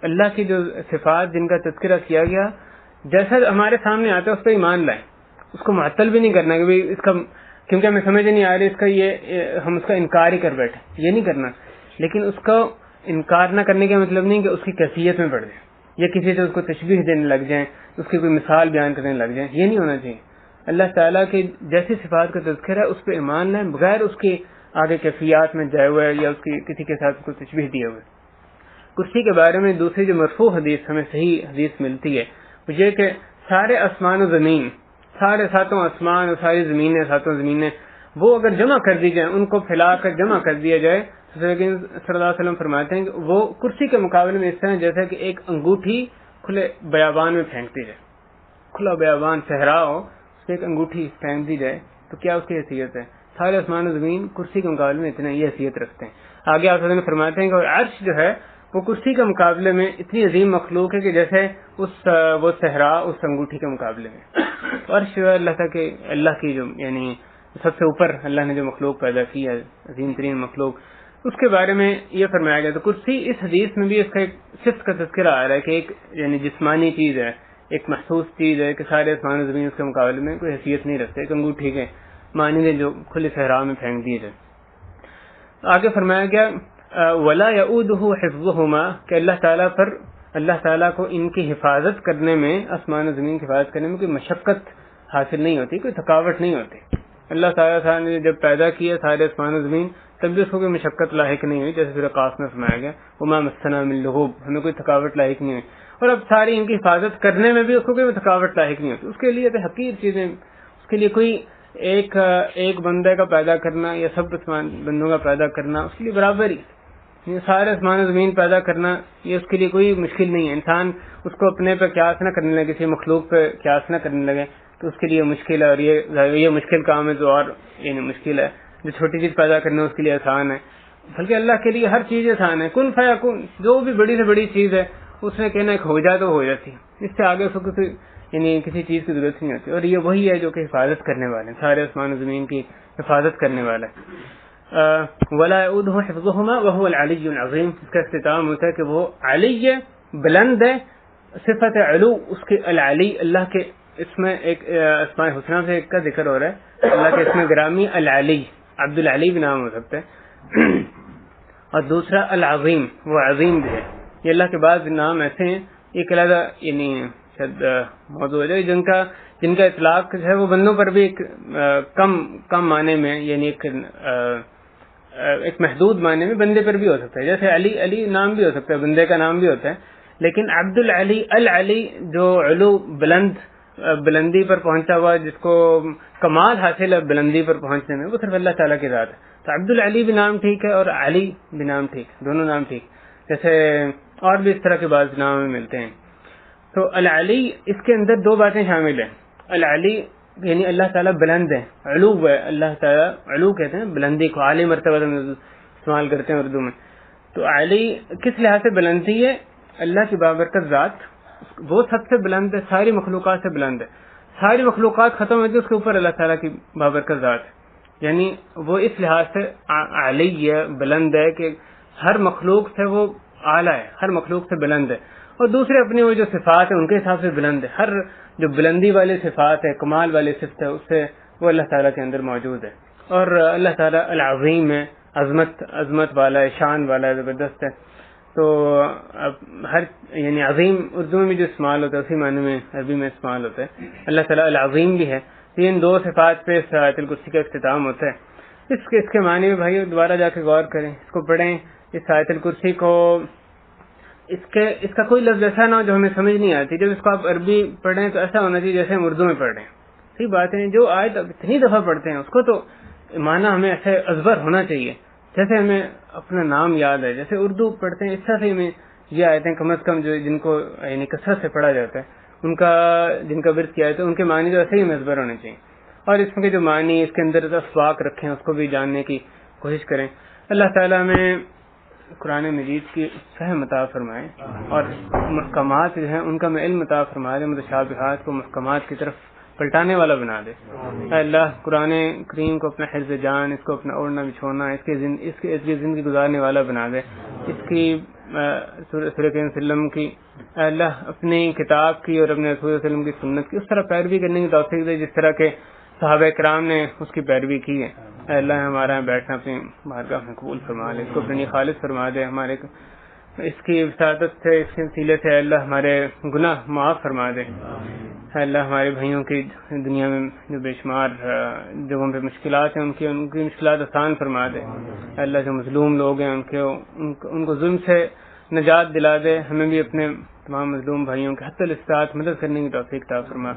A: اللہ کی جو صفات جن کا تذکرہ کیا گیا، جیسا ہمارے سامنے آتا ہے اس پہ ایمان لائیں، اس کو معطل بھی نہیں کرنا کہ اس کا کیونکہ ہمیں سمجھ نہیں آ رہی اس کا، یہ ہم اس کا انکار ہی کر بیٹھے، یہ نہیں کرنا. لیکن اس کا انکار نہ کرنے کا مطلب نہیں کہ اس کی کیفیت میں پڑ جائیں یا کسی سے اس کو تشبیہ دینے لگ جائیں، اس کی کوئی مثال بیان کرنے لگ جائیں، یہ نہیں ہونا چاہیے. اللہ تعالیٰ کی جیسی صفات کا تذکرہ ہے اس پہ ایمان لائیں بغیر اس کی آگے کیفیات میں جائے ہوئے یا اس کی کسی کے ساتھ اس کو تشبیہ دیے ہوئے. کرسی کے بارے میں دوسری جو مرفوع حدیث ہمیں صحیح حدیث ملتی ہے وہ یہ کہ سارے آسمان و زمین، سارے ساتوں آسمان اور ساری زمینیں، ساتوں زمینیں، وہ اگر جمع کر دی جائیں، ان کو پھیلا کر جمع کر دیا جائے، لیکن صلی اللہ علیہ وسلم فرماتے ہیں کہ وہ کرسی کے مقابلے میں اس طرح جیسا کہ ایک انگوٹھی کھلے بیابان میں پھینک دی جائے, کھلا بیابان صحرا ہو, اس پہ ایک انگوٹھی پھینک دی جائے تو کیا اس کی حیثیت ہے؟ سارے آسمان و زمین کرسی کے مقابلے میں اتنا یہ حیثیت رکھتے ہیں. آگے آپ نے فرماتے ہیں کہ عرش جو ہے وہ کرسی کے مقابلے میں اتنی عظیم مخلوق ہے کہ جیسے وہ صحرا اس انگوٹھی کے مقابلے میں. عرش جو ہے اللہ کی جو یعنی سب سے اوپر اللہ نے جو مخلوق پیدا کی ہے, عظیم ترین مخلوق, اس کے بارے میں یہ فرمایا گیا. تو کرسی اس حدیث میں بھی اس کا ایک صفت کا تذکرہ آ رہا ہے کہ ایک یعنی جسمانی چیز ہے, ایک محسوس چیز ہے کہ سارے آسمان و زمین اس کے مقابلے میں کوئی حیثیت نہیں رکھتے, ایک انگوٹھی کے مانند جو کھلے صحرا میں پھینک دیے جائے. آگے فرمایا گیا ولا یؤودہ حفظہما, کہ اللہ تعالیٰ کو ان کی حفاظت کرنے میں, آسمان و زمین کی حفاظت کرنے میں کوئی مشقت حاصل نہیں ہوتی, کوئی تھکاوٹ نہیں ہوتی. اللہ تعالیٰ نے جب پیدا کیا سارے آسمان و زمین تب بھی اس کو کوئی مشقت لاحق نہیں ہوئی, جیسے سورہ قاف میں فرمایا گیا وما مسنا من لغوب, ہمیں کوئی تھکاوٹ لاحق نہیں ہوئی. اور اب ساری ان کی حفاظت کرنے میں بھی اس کو کوئی تھکاوٹ لاحق نہیں ہوتی. اس کے لیے تو حقیر چیزیں, اس کے لیے کوئی ایک بندے کا پیدا کرنا یا سب بندوں کا پیدا کرنا اس کے لیے برابر ہی, سارے آسمان و زمین پیدا کرنا یہ اس کے لیے کوئی مشکل نہیں ہے. انسان اس کو اپنے پہ قیاس نہ کرنے لگے, کسی مخلوق پہ قیاس نہ کرنے لگے تو اس کے لیے مشکل ہے, اور یہ مشکل کام ہے تو اور یعنی مشکل ہے. جو چھوٹی چیز پیدا کرنا اس کے لیے آسان ہے, بلکہ اللہ کے لیے ہر چیز آسان ہے. کن فیکون, جو بھی بڑی سے بڑی چیز ہے اس نے کہنا ہو جائے تو ہو جاتی ہے, اس سے آگے اس کو یعنی کسی چیز کی ضرورت نہیں ہوتی. اور یہ وہی ہے جو کہ حفاظت کرنے والے ہیں, سارے آسمان و زمین کی حفاظت کرنے والا ہے. ولا یؤودہ حفظہما وہو العلی العظیم, اس کا اختتام ہوتا ہے کہ وہ علی بلند ہے, صفت علو اس کے العلی, اللہ کے اس میں ایک اسماء الحسنی سے ایک کا ذکر ہو رہا ہے, اللہ کے اسم گرامی العلی, عبد العلی بھی نام ہو سکتا ہے, اور دوسرا العظیم, وہ عظیم بھی ہے. یہ اللہ کے بعض نام ایسے ہیں ایک علیحدہ یعنی شاید موضوع ہے جن کا اطلاق ہے وہ بندوں پر بھی ایک کم معنی میں یعنی ایک محدود معنی میں بندے پر بھی ہو سکتا ہے. جیسے علی نام بھی ہو سکتا ہے, بندے کا نام بھی ہوتا ہے, لیکن عبد العلی العلی جو علو بلندی پر پہنچا ہوا, جس کو کمال حاصل ہے بلندی پر پہنچنے میں, وہ صرف اللہ تعالیٰ کی ذات ہے. تو عبد العلی بھی نام ٹھیک ہے اور علی بھی نام ٹھیک, دونوں نام ٹھیک. جیسے اور بھی اس طرح کے بعض نام میں ملتے ہیں. تو العلی اس کے اندر دو باتیں شامل ہیں. العلی یعنی اللہ تعالیٰ بلند ہے, علو ہے, اللہ تعالیٰ علو کہتے ہیں بلندی کو, عالی مرتبہ استعمال کرتے ہیں اردو میں. تو علی کس لحاظ سے بلندی ہے؟ اللہ کی بابرکت ذات وہ سب سے بلند ہے, ساری مخلوقات سے بلند ہے. ساری مخلوقات ختم ہوتی ہے اس کے اوپر اللہ تعالیٰ کی بابرکت ذات ہے, یعنی وہ اس لحاظ سے علی ہے, بلند ہے کہ ہر مخلوق سے وہ اعلیٰ ہے, ہر مخلوق سے بلند ہے. اور دوسرے اپنی وہ جو صفات ہیں ان کے حساب سے بلند ہے. ہر جو بلندی والی صفات ہے, کمال والی صفت ہے, اس سے وہ اللہ تعالیٰ کے اندر موجود ہے. اور اللہ تعالیٰ العظیم ہے, عظمت والا ہے, شان والا ہے, زبردست ہے. تو ہر یعنی عظیم اردو میں بھی جو استعمال ہوتا ہے اسی معنی میں عربی میں استعمال ہوتا ہے. اللہ تعالیٰ العظیم بھی ہے. ان دو صفات پہ اس آیت الکرسی کا اختتام ہوتا ہے. اس کے معنی میں بھائی دوبارہ جا کے غور کریں, اس کو پڑھیں, اس آیت الکرسی کو. اس کا کوئی لفظ ایسا نہ ہو جو ہمیں سمجھ نہیں آتی. جب اس کو آپ عربی پڑھیں تو ایسا ہونا چاہیے جیسے ہم اردو میں پڑھ رہے ہیں. صحیح بات ہے, جو آیت اتنی دفعہ پڑھتے ہیں اس کو تو معنی ہمیں ایسے ازبر ہونا چاہیے جیسے ہمیں اپنا نام یاد ہے. جیسے اردو پڑھتے ہیں اس طرح سے ہمیں یہ آیتیں کم از کم جو جن کو یعنی کثرت سے پڑھا جاتا ہے جن کا ورد کیا جاتا ہے ان کے معنی جو ایسے ہی ہمیں ازبر ہونے چاہیے. اور اس کے جو معنی اس کے اندر اسباق رکھیں اس کو بھی جاننے کی کوشش کریں. اللہ تعالیٰ میں قرآن مجید کی فہم عطا فرمائے اور محکمات جو ہیں ان کا میں علم عطا فرما دے, متشابہات کو محکمات کی طرف پلٹانے والا بنا دے. اے اللہ قرآن کریم کو اپنا حفظ جان, اس کو اپنا اوڑھنا بچھونا, اس کی زندگی گزارنے والا بنا دے. اس کی سورہ کریم صلی اللہ علیہ وسلم کی اے اللہ اپنی کتاب کی اور اپنے رسول صلی اللہ علیہ وسلم کی سنت کی اس طرح پیروی کرنے کی توفیق دے جس طرح کے صحابہ کرام نے اس کی پیروی کی ہے. اے اللہ ہمارا بیٹھنا اپنی بارگاہ میں قبول فرما لے, اس کو اپنی خالص فرما دے. ہمارے اس کی وساطت سے, اس کے وسیلے سے اے اللہ ہمارے گناہ معاف فرما دے. اے اللہ ہمارے بھائیوں کی دنیا میں جو بے شمار جگہوں پہ مشکلات ہیں ان کی مشکلات آسان فرما دے. اے اللہ جو مظلوم لوگ ہیں ان کو ظلم سے نجات دلا دے. ہمیں بھی اپنے تمام مظلوم بھائیوں کے حتی الاستطاعت مدد کرنے کی توفیق عطا فرما.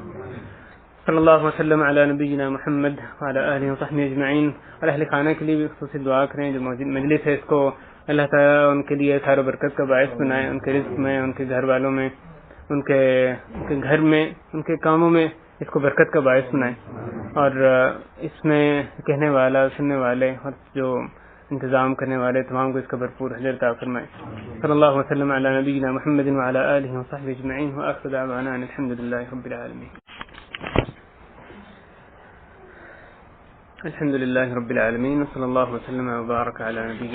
A: صلی اللہ وسلم علی نبینا محمد وعلی آلہ وصحبہ اجمعین. اور اہل خانہ کے لیے بھی خصوصی دعا کریں جو مجلس ہے اس کو اللہ تعالیٰ ان کے لیے خیر و برکت کا باعث بنائے, ان کے رزق میں, ان کے گھر والوں میں, ان کے گھر میں ان کے کاموں میں اس کو برکت کا باعث بنائے، اور اس میں کہنے والا سننے والے اور جو انتظام کرنے والے تمام کو اس کا بھرپور اجر عطا فرمائے۔ صلی اللہ وسلم علی نبینا محمد وعلی آلہ وصحبہ اجمعین، وآخر دعوانا ان الحمد للہ رب العالمین۔ الحمد للہ رب العالمین، وصلی اللہ وسلم وبارک علی نبینا